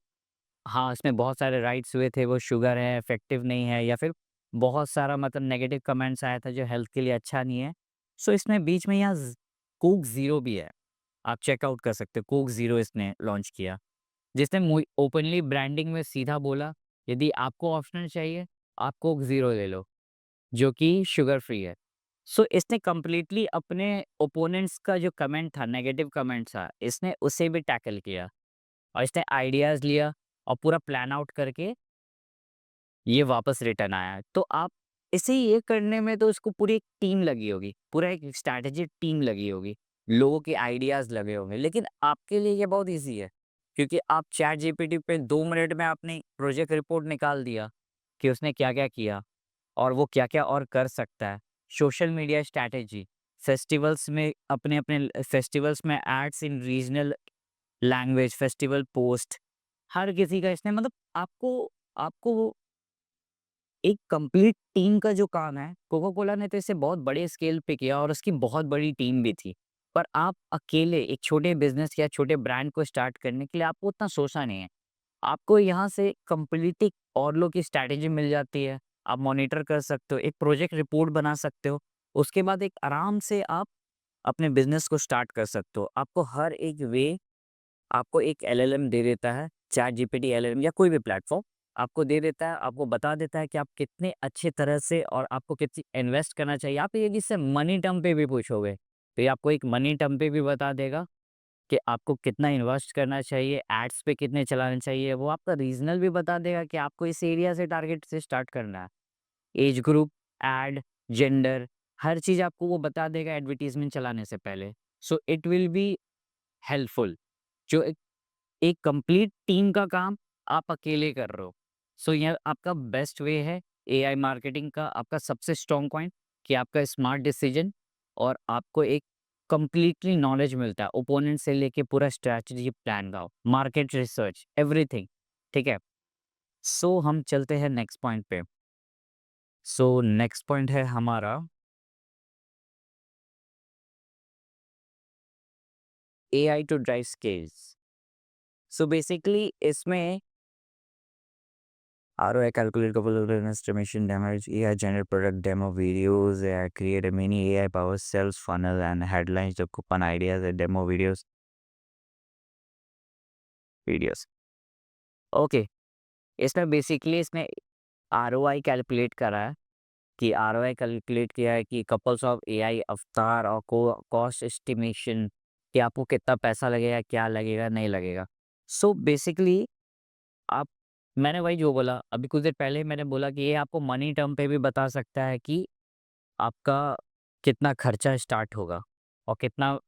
Speaker 1: हाँ, इसमें बहुत सारे राइट्स हुए थे, वो शुगर है, इफ़ेक्टिव नहीं है, या फिर बहुत सारा मतलब नेगेटिव कमेंट्स आया था जो हेल्थ के लिए अच्छा नहीं है। सो इसमें बीच में यहाँ कोक ज़ीरो भी है, आप चेकआउट कर सकते हो, कोक ज़ीरो इसने लॉन्च किया, जिसने ओपनली ब्रांडिंग में सीधा बोला, यदि आपको ऑप्शनल चाहिए, आप कोक ज़ीरो ले लो। जो कि शुगर फ्री है। सो इसने कंप्लीटली अपने ओपोनेंट्स का जो कमेंट था, नेगेटिव कमेंट था, इसने उसे भी टैकल किया और इसने आइडियाज़ लिया और पूरा प्लान आउट करके ये वापस रिटर्न आया है। तो आप इसे ये करने में तो इसको पूरी एक टीम लगी होगी, पूरा एक स्ट्रैटेजी टीम लगी होगी, लोगों के आइडियाज़ लगे होंगे। लेकिन आपके लिए ये बहुत ईज़ी है, क्योंकि आप चैट जीपीटी पे 2 मिनट में आपने प्रोजेक्ट रिपोर्ट निकाल दिया कि उसने क्या-क्या किया। और वो क्या-क्या और कर सकता है। सोशल मीडिया स्ट्रैटेजी, फेस्टिवल्स में एड्स इन रीजनल लैंग्वेज, फेस्टिवल पोस्ट, हर किसी का इसने मतलब आपको आपको एक कंप्लीट टीम का जो काम है, कोका कोला ने तो इसे बहुत बड़े स्केल पे किया और उसकी बहुत बड़ी टीम भी थी। पर आप अकेले एक छोटे बिज़नेस या छोटे ब्रांड को स्टार्ट करने के लिए आपको उतना सोचा नहीं है। आपको यहाँ से कंप्लीटली और लोग की स्ट्रैटेजी मिल जाती है। आप मॉनिटर कर सकते हो, एक प्रोजेक्ट रिपोर्ट बना सकते हो। उसके बाद एक आराम से आप अपने बिज़नेस को स्टार्ट कर सकते हो। आपको एक एलएलएम दे देता है चैट जीपीटी, एलएलएम या कोई भी प्लेटफ़ॉर्म आपको दे देता है, आपको बता देता है कि आप कितने अच्छे तरह से और आपको कितनी इन्वेस्ट करना चाहिए। आप यदि इससे मनी टर्म पे भी पूछोगे, तो ये आपको एक मनी टर्म पे भी बता देगा कि आपको कितना इन्वेस्ट करना चाहिए, एड्स पे कितने चलाने चाहिए। वो आपका रीज़नल भी बता देगा कि आपको इस एरिया से टारगेट से स्टार्ट करना है। एज ग्रुप, एड, जेंडर, हर चीज़ आपको वो बता देगा एडवर्टाइज़मेंट चलाने से पहले। So it will be helpful. जो एक कंप्लीट टीम का काम आप अकेले कर रहे हो। सो यह आपका बेस्ट वे है एआई मार्केटिंग का, आपका सबसे स्ट्रॉन्ग पॉइंट कि आपका स्मार्ट डिसीजन और आपको एक कंप्लीटली नॉलेज मिलता है ओपोनेंट से लेके पूरा स्ट्रैटेजी प्लान का, मार्केट रिसर्च, एवरीथिंग। ठीक है? सो हम चलते हैं नेक्स्ट पॉइंट पे। सो नेक्स्ट पॉइंट है हमारा AI to drive scales. So basically इसमें ROI calculate couple of estimation damage, AI generate product demo videos, AI create a mini AI power sales funnel and headlines the coupon ideas and demo videos. Okay, इसमें basically इसने ROI calculate करा है कि ROI calculate किया है कि couples of AI अवतार और कॉस्ट एस्टिमेशन कि आपको कितना पैसा लगेगा, क्या लगेगा, नहीं लगेगा। सो बेसिकली आप मैंने वही जो बोला अभी कुछ देर पहले मैंने बोला कि ये आपको मनी टर्म पे भी बता सकता है कि आपका कितना खर्चा स्टार्ट होगा और कितना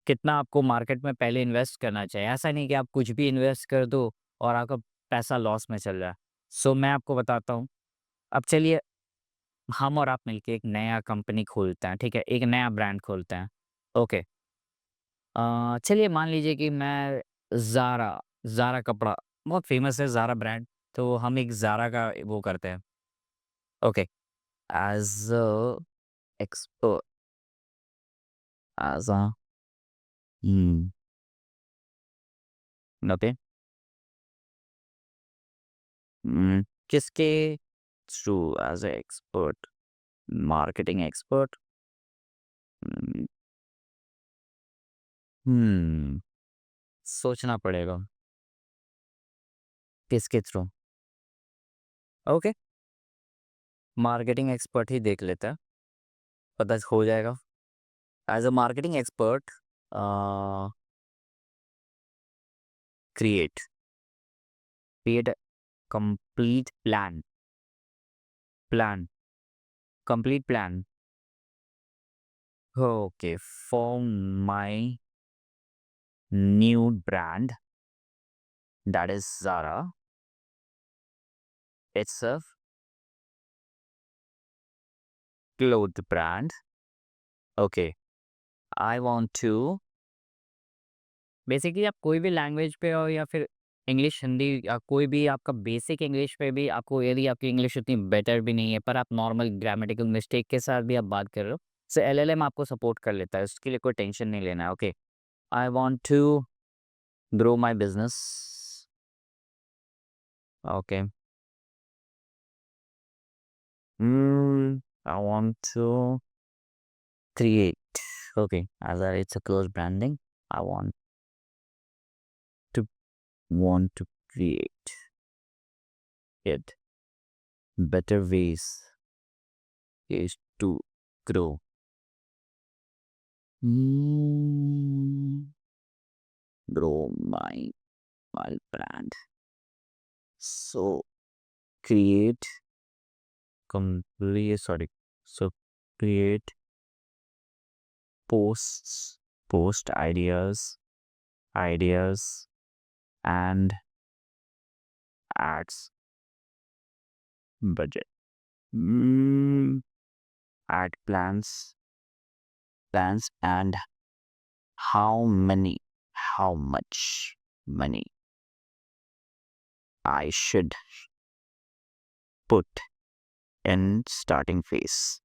Speaker 1: कितना आपको मार्केट में पहले इन्वेस्ट करना चाहिए। ऐसा नहीं कि आप कुछ भी इन्वेस्ट कर दो और आपका पैसा लॉस में चल रहा है। सो मैं आपको बताता हूँ। अब चलिए हम और आप मिलके एक नया कंपनी खोलते हैं, ठीक है? एक नया ब्रांड खोलते हैं। ओके। चलिए मान लीजिए कि मैं ज़ारा ज़ारा कपड़ा बहुत फ़ेमस है ज़ारा ब्रांड, तो हम एक ज़ारा का वो करते हैं। Okay. As a expert as a hmm, okay. किसके through as a expert, marketing expert? हुँ, हुँ, सोचना पड़ेगा किसके थ्रू? ओके, मार्केटिंग एक्सपर्ट ही देख लेते हैं, पता हो जाएगा। As a marketing expert uh, create create a complete plan complete plan okay for my new brand that is Zara. It's a cloth brand. Okay, I want to basically आप कोई भी लैंग्वेज पे हो या फिर इंग्लिश, हिंदी या कोई भी आपका बेसिक इंग्लिश पे भी आपको यदि आपकी इंग्लिश उतनी बेटर भी नहीं है पर आप नॉर्मल ग्रामेटिकल मिस्टेक के साथ भी आप बात कर रहे हो, सो एलएलएम आपको सपोर्ट कर लेता है, उसके लिए कोई टेंशन नहीं लेना है। Okay, I want to grow my business. Okay, I want to create okay as it's a close branding I to want to create it better ways is to grow. Mm, grow my brand. So create complete sorry. So create posts, post ideas and ads budget. Mm, ad plans and how much money I should put in starting phase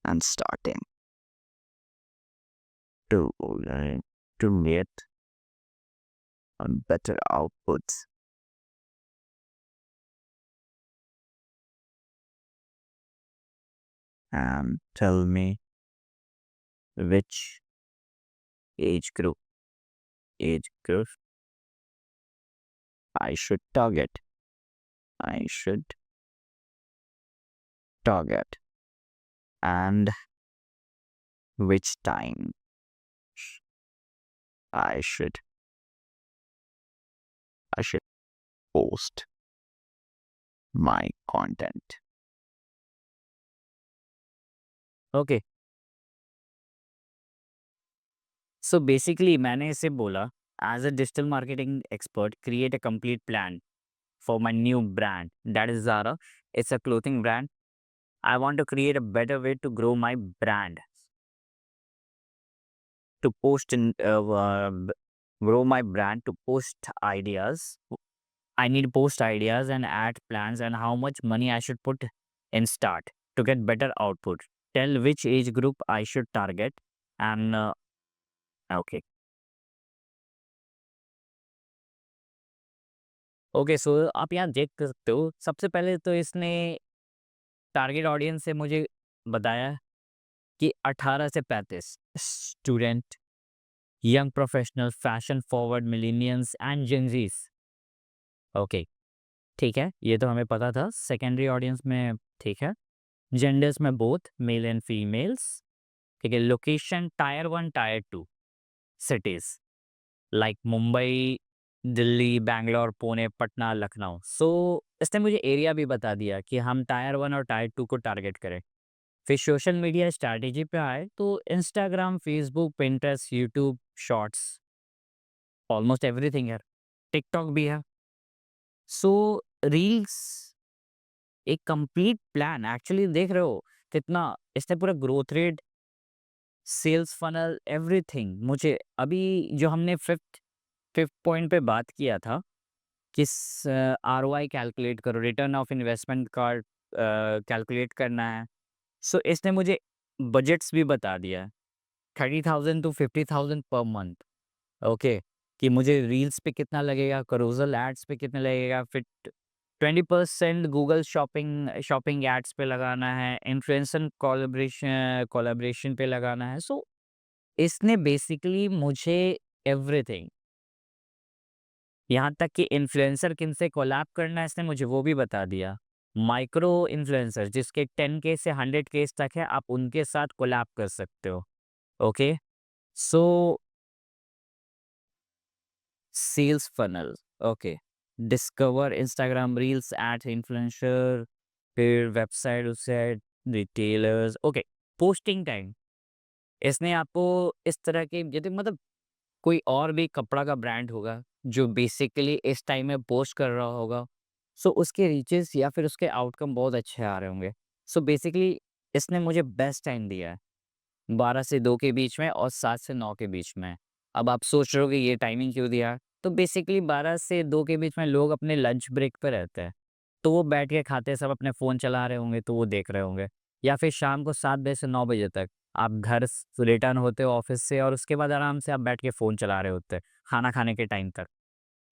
Speaker 1: and starting to to get a better outputs and tell me which age group age group I should target? I should target, and which time I should I should post my content. Okay. So basically मैंने इसे बोला, as a digital marketing expert, create a complete plan for my new brand. That is Zara. It's a clothing brand. I want to create a better way to grow my brand, to post in, grow my brand, to post ideas. I need post ideas and ad plans and how much money I should put in start to get better output. Tell which age group I should target, and okay. Okay, so आप यहाँ देख सकते हो, सबसे पहले तो इसने target audience से मुझे बताया कि 18 से 35 student, young professional, fashion forward, millennials and Gen Zs. Okay, ठीक है, ये तो हमें पता था। सेकेंडरी ऑडियंस में ठीक है, जेंडर्स में बोथ मेल एंड फीमेल्स। ठीक है, location tier 1 tier 2 cities like Mumbai, Delhi, Bangalore, Pune, Patna, Lucknow. So इसने मुझे एरिया भी बता दिया कि हम टायर 1 और टायर 2 को टारगेट करें। फिर सोशल मीडिया स्ट्रैटेजी पे आए तो Instagram, Facebook, Pinterest, YouTube shorts, almost everything है। टिकटॉक भी है। सो रील्स, एक कंप्लीट प्लान एक्चुअली देख रहे हो कितना इसने पूरा growth rate, sales funnel, everything मुझे अभी जो हमने फिफ्थ फिफ्थ पॉइंट पे बात किया था कि आरओआई कैलकुलेट करो, रिटर्न ऑफ इन्वेस्टमेंट का कैलकुलेट करना है। सो इसने मुझे बजट्स भी बता दिया है, 30,000 टू 50,000 पर मंथ। ओके, कि मुझे रील्स पे कितना लगेगा, करोजल एड्स पे कितना लगेगा, फिर 20% गूगल शॉपिंग शॉपिंग एड्स पे लगाना है, इन्फ्लुएंसर कोलैबोरेशन कोलैबोरेशन पे लगाना है। सो इसने बेसिकली मुझे एवरीथिंग, यहाँ तक कि इन्फ्लुएंसर किनसे कोलैब करना है इसने मुझे वो भी बता दिया। माइक्रो इन्फ्लुएंसर जिसके 10K से 100K तक है, आप उनके साथ कोलैब कर सकते हो। Okay, so sales funnel, okay, discover Instagram reels at influencer, फिर वेबसाइट उससे रिटेलर्स। ओके, पोस्टिंग टाइम, इसने आपको इस तरह के यदि मतलब कोई और भी कपड़ा का ब्रांड होगा जो बेसिकली इस टाइम में पोस्ट कर रहा होगा, सो उसके रीचेस या फिर उसके आउटकम बहुत अच्छे आ रहे होंगे। सो बेसिकली इसने मुझे बेस्ट टाइम दिया है, 12 से 2 के बीच में और 7 से 9 के बीच में। अब आप सोच रहे हो कि ये टाइमिंग क्यों दिया? तो बेसिकली 12 से 2 के बीच में लोग अपने लंच ब्रेक पे रहते हैं। तो वो बैठ के खाते सब अपने फ़ोन चला रहे होंगे, तो वो देख रहे होंगे। या फिर शाम को 7 बजे से 9 बजे तक आप घर रिटर्न होते हो ऑफ़िस से और उसके बाद आराम से आप बैठ के फ़ोन चला रहे होते हैं, खाना खाने के टाइम तक।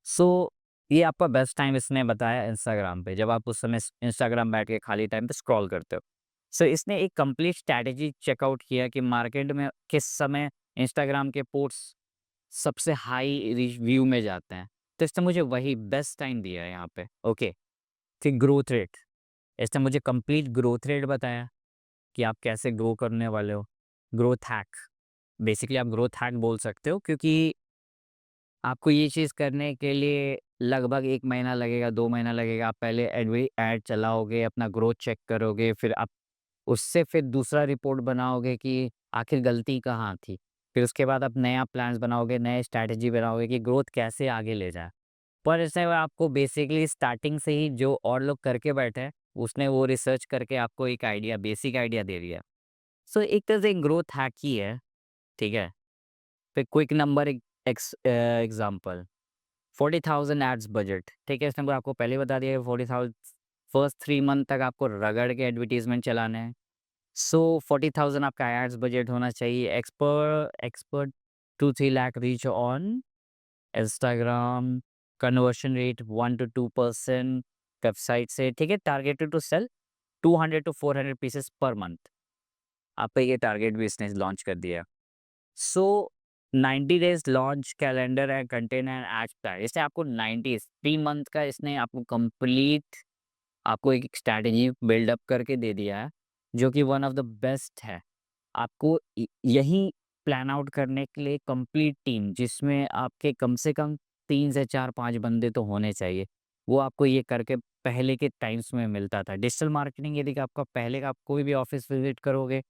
Speaker 1: सो ये आपका बेस्ट टाइम इसने बताया इंस्टाग्राम पे, जब आप उस समय इंस्टाग्राम बैठ के खाली टाइम पे स्क्रॉल करते हो। सो इसने एक कंप्लीट स्ट्रैटेजी चेकआउट किया कि मार्केट में किस समय इंस्टाग्राम के पोस्ट सबसे हाई रिव्यू में जाते हैं। तो इसने मुझे वही बेस्ट टाइम दिया है यहाँ पे। ओके, फिर ग्रोथ रेट, इसने मुझे कंप्लीट ग्रोथ रेट बताया कि आप कैसे ग्रो करने वाले हो। ग्रोथ हैक, बेसिकली आप ग्रोथ हैक बोल सकते हो क्योंकि आपको ये चीज़ करने के लिए लगभग 1 महीना लगेगा, 2 महीना लगेगा। आप पहले ऐड चलाओगे, अपना ग्रोथ चेक करोगे, फिर आप उससे फिर दूसरा रिपोर्ट बनाओगे कि आखिर गलती कहाँ थी। फिर उसके बाद आप नया प्लान्स बनाओगे, नए स्ट्रैटेजी बनाओगे कि ग्रोथ कैसे आगे ले जाएँ। पर इसने आपको बेसिकली स्टार्टिंग से ही जो और लोग करके बैठे हैं, उसने वो रिसर्च करके आपको एक आइडिया, बेसिक आइडिया दे दिया। सो एक तरह से ग्रोथ हैक ही है, ठीक है? फिर quick number example, 40,000 ads budget, ठीक है? इसने आपको पहले ही बता दिया है 40,000 फर्स्ट 3 मंथ तक आपको रगड़ के एडवर्टाइज़मेंट चलाने हैं। सो 40,000 आपका एड्स बजट होना चाहिए। Expert 2-3 lakh reach on Instagram, conversion rate 1 to 2% website से, ठीक है? Targeted to sell 200 to 400 pieces per month. आप पे ये टारगेट भी इसने लॉन्च कर दिया। So 90 days launch calendar and content and ads plan. इसने आपको 90 3 मंथ का इसने आपको कंप्लीट आपको एक स्ट्रैटेजी बिल्ड अप करके दे दिया है, जो कि वन ऑफ द बेस्ट है। आपको यही प्लान आउट करने के लिए कंप्लीट टीम जिसमें आपके कम से कम 3 से 4-5 बंदे तो होने चाहिए। वो आपको ये करके पहले के टाइम्स में मिलता था। डिजिटल मार्केटिंग यदि आपका पहले का आप कोई भी ऑफ़िस विज़िट करोगे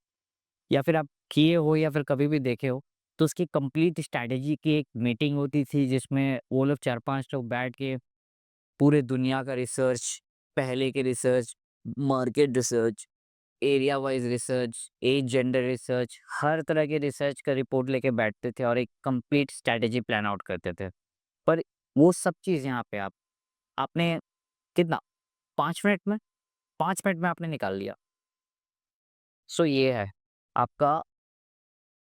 Speaker 1: या फिर आप किए हो या फिर कभी भी देखे हो, तो उसकी कंप्लीट स्ट्रैटेजी की एक मीटिंग होती थी जिसमें वो लोग 4-5 लोग बैठ के पूरे दुनिया का रिसर्च, पहले के research, market research, area wise research, age gender research, हर तरह के रिसर्च का रिपोर्ट लेके बैठते थे और एक कंप्लीट स्ट्रैटेजी प्लान आउट करते थे। पर वो सब चीज़ यहाँ पे आपने कितना 5 मिनट में 5 मिनट में आपने निकाल लिया। सो ये है आपका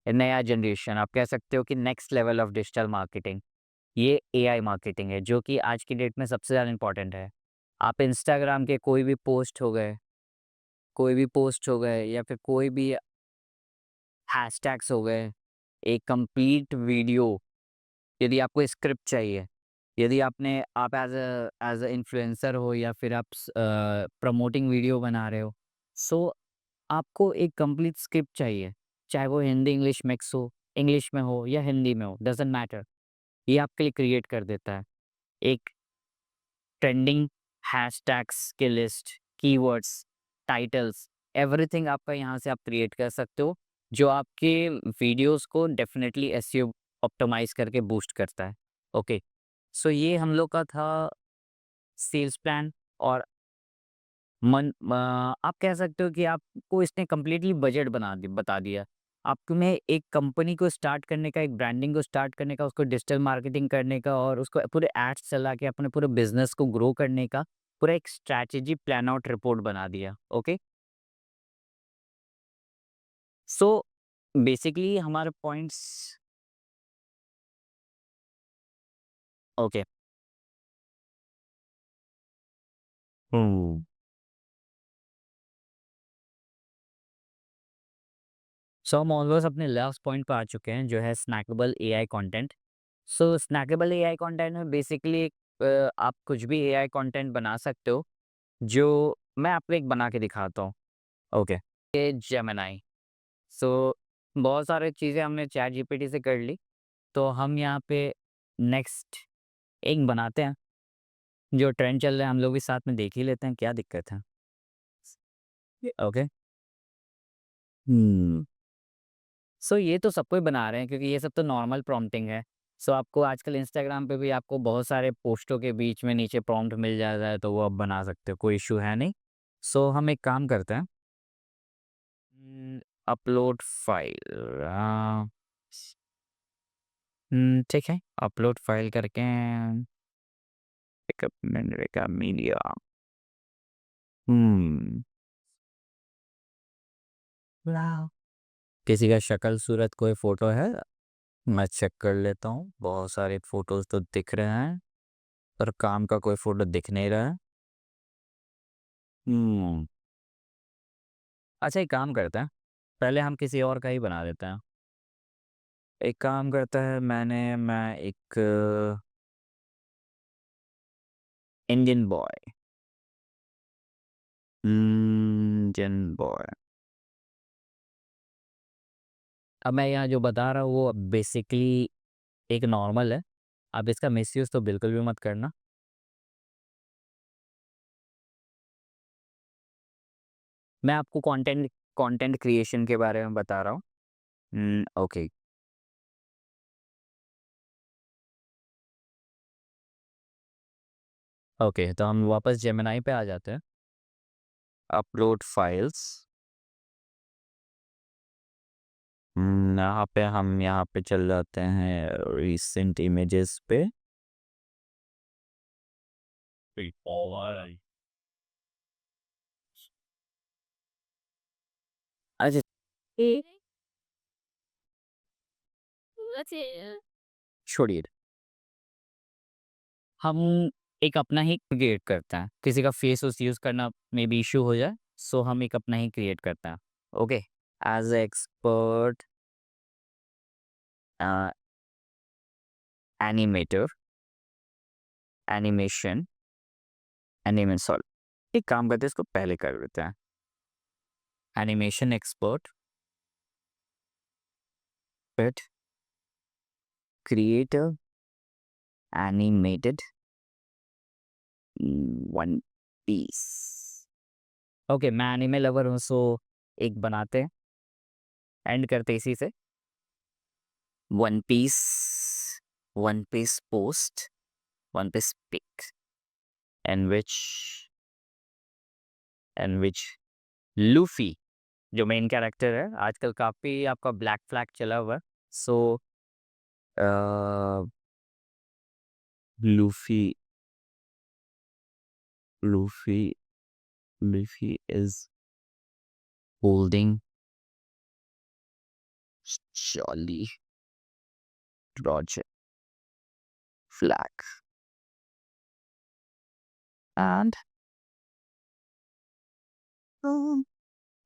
Speaker 1: नया जनरेशन, आप कह सकते हो कि next level of digital marketing. ये एआई मार्केटिंग है जो कि आज की डेट में सबसे ज़्यादा इम्पोर्टेंट है। आप इंस्टाग्राम के कोई भी पोस्ट हो गए या फिर कोई भी हैशटैग्स हो गए, एक कंप्लीट वीडियो, यदि आपको स्क्रिप्ट चाहिए, यदि आप एज़ अ इन्फ्लुएंसर हो या फिर आप प्रमोटिंग वीडियो बना रहे हो, सो आपको एक कंप्लीट स्क्रिप्ट चाहिए, चाहे वो हिंदी इंग्लिश मिक्स हो, इंग्लिश में हो या हिंदी में हो, डज़न्ट मैटर। ये आपके लिए क्रिएट कर देता है। एक ट्रेंडिंग हैशटैग्स की लिस्ट, कीवर्ड्स, टाइटल्स, एवरीथिंग आपका यहाँ से आप क्रिएट कर सकते हो, जो आपके वीडियोज़ को डेफ़िनेटली एसईओ ऑप्टिमाइज़ करके बूस्ट करता है। ओके, सो ये हम लोग का था सेल्स प्लान और आप कह सकते हो कि आपको इसने कंप्लीटली बजट बता दिया। आप में एक कंपनी को स्टार्ट करने का, एक ब्रांडिंग को स्टार्ट करने का, उसको डिजिटल मार्केटिंग करने का और उसको पूरे एड्स चला के अपने पूरे बिज़नेस को ग्रो करने का पूरा एक स्ट्रैटेजी प्लान आउट रिपोर्ट बना दिया। ओके? सो बेसिकली हमारे पॉइंट्स ओके। हुँ। सो हम ऑलमोस्ट अपने लास्ट पॉइंट पे आ चुके हैं जो है स्नैकेबल एआई कंटेंट। सो स्नैकेबल एआई कंटेंट में बेसिकली आप कुछ भी एआई कंटेंट बना सकते हो जो मैं आपको एक बना के दिखाता हूँ। ओके, ये जेमिनी। सो बहुत सारी चीज़ें हमने चैट जीपीटी से कर ली, तो हम यहाँ पे नेक्स्ट एक बनाते हैं, जो ट्रेंड चल रहा है हम लोग भी साथ में देख ही लेते हैं, क्या दिक्कत है? ओके। हुँ। सो ये तो सब कोई बना रहे हैं क्योंकि ये सब तो नॉर्मल प्रॉम्प्टिंग है। सो आपको आजकल इंस्टाग्राम पे भी आपको बहुत सारे पोस्टों के बीच में नीचे प्रॉम्प्ट मिल जाता है, तो वो आप बना सकते हो, कोई इश्यू है नहीं। सो हम एक काम करते हैं, अपलोड फाइल ठीक है, अपलोड फाइल करके पिकअप का मीडिया। हुँ, वाओ! किसी का शक्ल-सूरत कोई फ़ोटो है? मैं चेक कर लेता हूँ, बहुत सारे फ़ोटोज़ तो दिख रहे हैं, पर काम का कोई फ़ोटो दिख नहीं रहा है। हुँ, अच्छा एक काम करते हैं, पहले हम किसी और का ही बना देते हैं। एक काम करता है मैं एक इंडियन बॉय इंडियन बॉय अब मैं यहाँ जो बता रहा हूँ वो बेसिकली एक नॉर्मल है, आप इसका मिसयूज़ तो बिल्कुल भी मत करना। मैं आपको कंटेंट कंटेंट क्रिएशन के बारे में बता रहा हूँ। ओके, ओके तो हम वापस जेमिनी पे आ जाते हैं। अपलोड फाइल्स यहाँ पे चल जाते हैं रिसेंट इमेजेस पे। अच्छा छोड़िए, हम एक अपना ही क्रिएट करते हैं। किसी का फेस उस यूज़ करना मे बी इश्यू हो जाए, सो हम एक अपना ही क्रिएट करते हैं। Okay, as a expert animator, animation, animation. एक काम करते हैं, इसको पहले कर लेते हैं। एनिमेशन एक्सपर्ट, फिर creator, animated, One Piece. Okay, मैं एनिमे लवर हूँ, सो एक बनाते हैं, एंड करते इसी से। One Piece, One Piece post, One Piece pic, an which Luffy जो मेन कैरेक्टर है, आजकल काफ़ी आपका ब्लैक फ्लैग चला हुआ है, so Luffy, Luffy, Luffy is holding jolly project flag and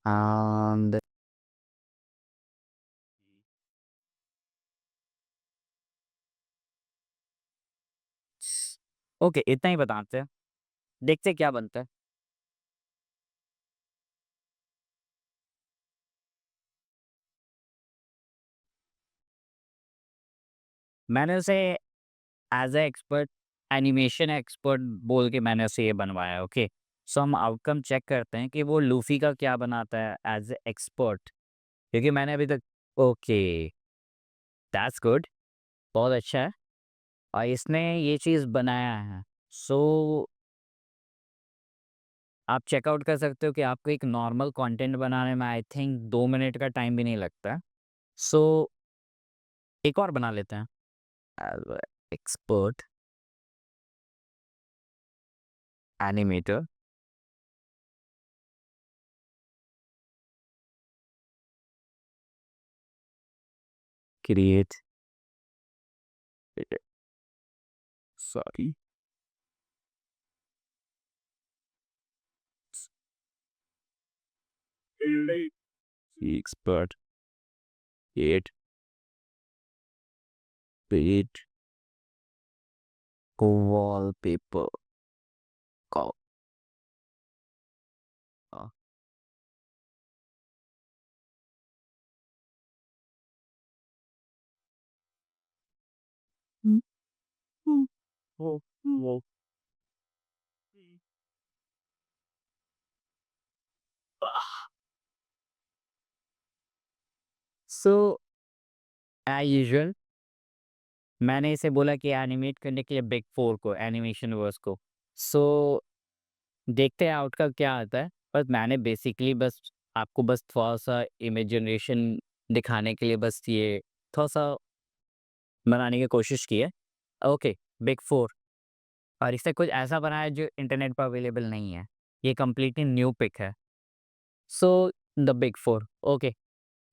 Speaker 1: and okay, इतना ही बताते हैं, देखते हैं क्या बनता है। मैंने उसे as a expert, animation expert बोल के मैंने उसे ये बनवाया, ओके। सो हम आउटकम चेक करते हैं कि वो लूफी का क्या बनाता है एज ए एक्सपर्ट, क्योंकि मैंने अभी तक, ओके, दैट्स गुड, बहुत अच्छा है, और इसने ये चीज़ बनाया है। सो आप चेकआउट कर सकते हो कि आपको एक नॉर्मल कंटेंट बनाने में आई थिंक 2 मिनट का टाइम भी नहीं लगता है। सो एक और बना लेते हैं as expert animator, create, sorry, expert, create, create wallpaper का, वो सो एज यूजुअल मैंने इसे बोला कि एनिमेट करने के लिए बिग फोर को, एनिमेशन वर्स को। सो देखते हैं आउटकम क्या आता है, पर मैंने बेसिकली बस आपको बस थोड़ा सा इमेज जनरेशन दिखाने के लिए बस ये थोड़ा सा बनाने की कोशिश की है, ओके। बिग फोर, और इससे कुछ ऐसा बनाया है जो इंटरनेट पर अवेलेबल नहीं है, ये कम्प्लीटली न्यू पिक है। So the big four, okay.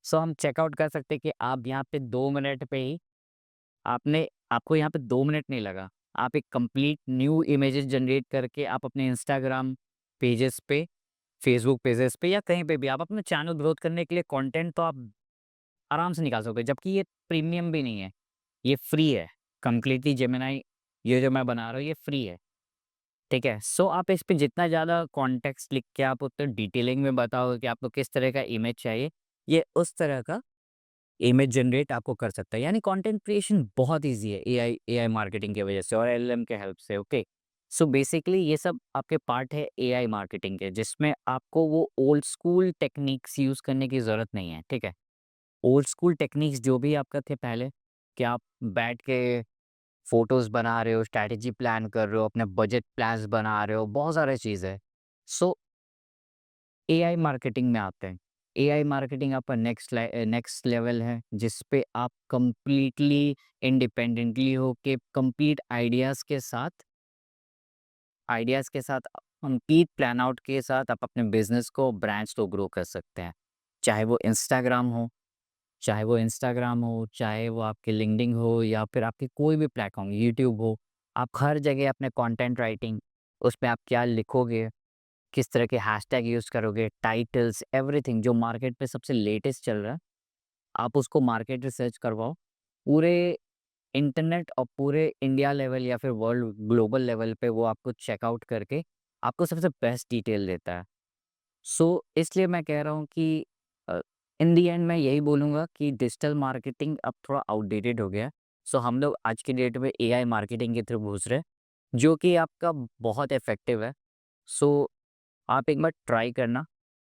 Speaker 1: So हम चेकआउट कर सकते हैं कि आप यहाँ पे 2 मिनट पे ही आपने, आपको यहाँ पे 2 मिनट नहीं लगा, आप एक कंप्लीट न्यू इमेजेस जनरेट करके आप अपने इंस्टाग्राम पेजेस पे, फेसबुक पेजेस पे, या कहीं पे भी आप अपना चैनल ग्रोथ करने के लिए कंटेंट तो आप आराम से निकाल सकते हो, जबकि ये प्रीमियम भी नहीं है, ये फ्री है कंप्लीटली। जेमिनी ये जो मैं बना रहा हूँ ये फ्री है, ठीक है। सो आप इस पे जितना ज़्यादा कॉन्टेक्स्ट लिख के आप उतना डिटेलिंग में बताओगे कि आपको किस तरह का इमेज चाहिए, ये उस तरह का इमेज जनरेट आपको कर सकता है। यानी कंटेंट क्रिएशन बहुत ईज़ी है एआई मार्केटिंग की वजह से और एलएलएम के हेल्प से, ओके। सो बेसिकली ये सब आपके पार्ट है एआई मार्केटिंग के, जिसमें आपको वो ओल्ड स्कूल टेक्निक्स यूज़ करने की ज़रूरत नहीं है, ठीक है। ओल्ड स्कूल टेक्निक्स जो भी आपका थे पहले, कि आप बैठ के फ़ोटोज़ बना रहे हो, स्ट्रैटेजी प्लान कर रहे हो, अपने बजट प्लान्स बना रहे हो, बहुत सारी चीज़ है। सो एआई मार्केटिंग में आते हैं। एआई मार्केटिंग आपका नेक्स्ट लेवल है, जिस पे आप कंप्लीटली इंडिपेंडेंटली होके कंप्लीट आइडियाज़ के साथ, कंप्लीट प्लान आउट के साथ आप अपने बिज़नेस को, ब्रांड्स को ग्रो कर सकते हैं। चाहे वो इंस्टाग्राम हो, चाहे वो आपके लिंक्डइन हो, या फिर आपके कोई भी प्लेटफ़ॉर्म, यूट्यूब हो, आप हर जगह अपने कंटेंट राइटिंग, उसमें आप क्या लिखोगे, किस तरह के हैशटैग यूज़ करोगे, टाइटल्स, एवरीथिंग जो मार्केट पे सबसे लेटेस्ट चल रहा है, आप उसको मार्केट रिसर्च करवाओ, पूरे इंटरनेट और पूरे इंडिया लेवल या फिर वर्ल्ड ग्लोबल लेवल पे वो आपको चेकआउट करके आपको सबसे बेस्ट डिटेल देता है। सो इसलिए मैं कह रहा हूँ कि इन द एंड मैं यही बोलूँगा कि डिजिटल मार्केटिंग अब थोड़ा आउटडेटेड हो गया है। सो हम लोग आज की डेट में एआई मार्केटिंग की तरफ घुस रहे हैं, जो कि आपका बहुत इफ़ेक्टिव है। सो आप एक बार ट्राई करना,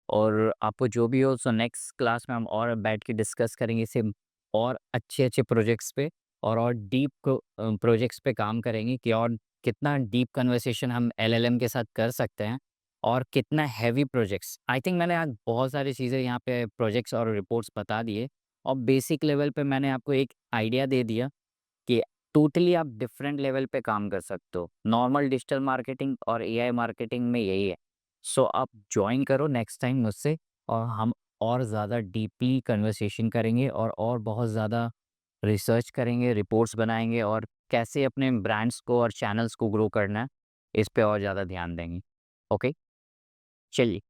Speaker 1: और आपको जो भी हो सो नेक्स्ट क्लास में हम और बैठ के डिस्कस करेंगे इसे और अच्छे-अच्छे प्रोजेक्ट्स पे और डीप प्रोजेक्ट्स पे काम करेंगे कि और कितना डीप कन्वर्सेशन हम एलएलएम के साथ कर सकते हैं और कितना हेवी प्रोजेक्ट्स। आई थिंक मैंने आज बहुत सारी चीज़ें यहाँ पे प्रोजेक्ट्स और रिपोर्ट्स बता दिए, और बेसिक लेवल पे मैंने आपको एक आइडिया दे दिया कि टोटली आप डिफरेंट लेवल पे काम कर सकते हो। नॉर्मल डिजिटल मार्केटिंग और एआई मार्केटिंग में यही है। सो आप जॉइन करो नेक्स्ट टाइम मुझसे, और हम और ज़्यादा डीपली कन्वर्सेशन करेंगे और बहुत ज़्यादा रिसर्च करेंगे, रिपोर्ट्स बनाएँगे और कैसे अपने ब्रांड्स को और चैनल्स को ग्रो करना है, इस पे और ज़्यादा ध्यान देंगे। ओके? चलिए।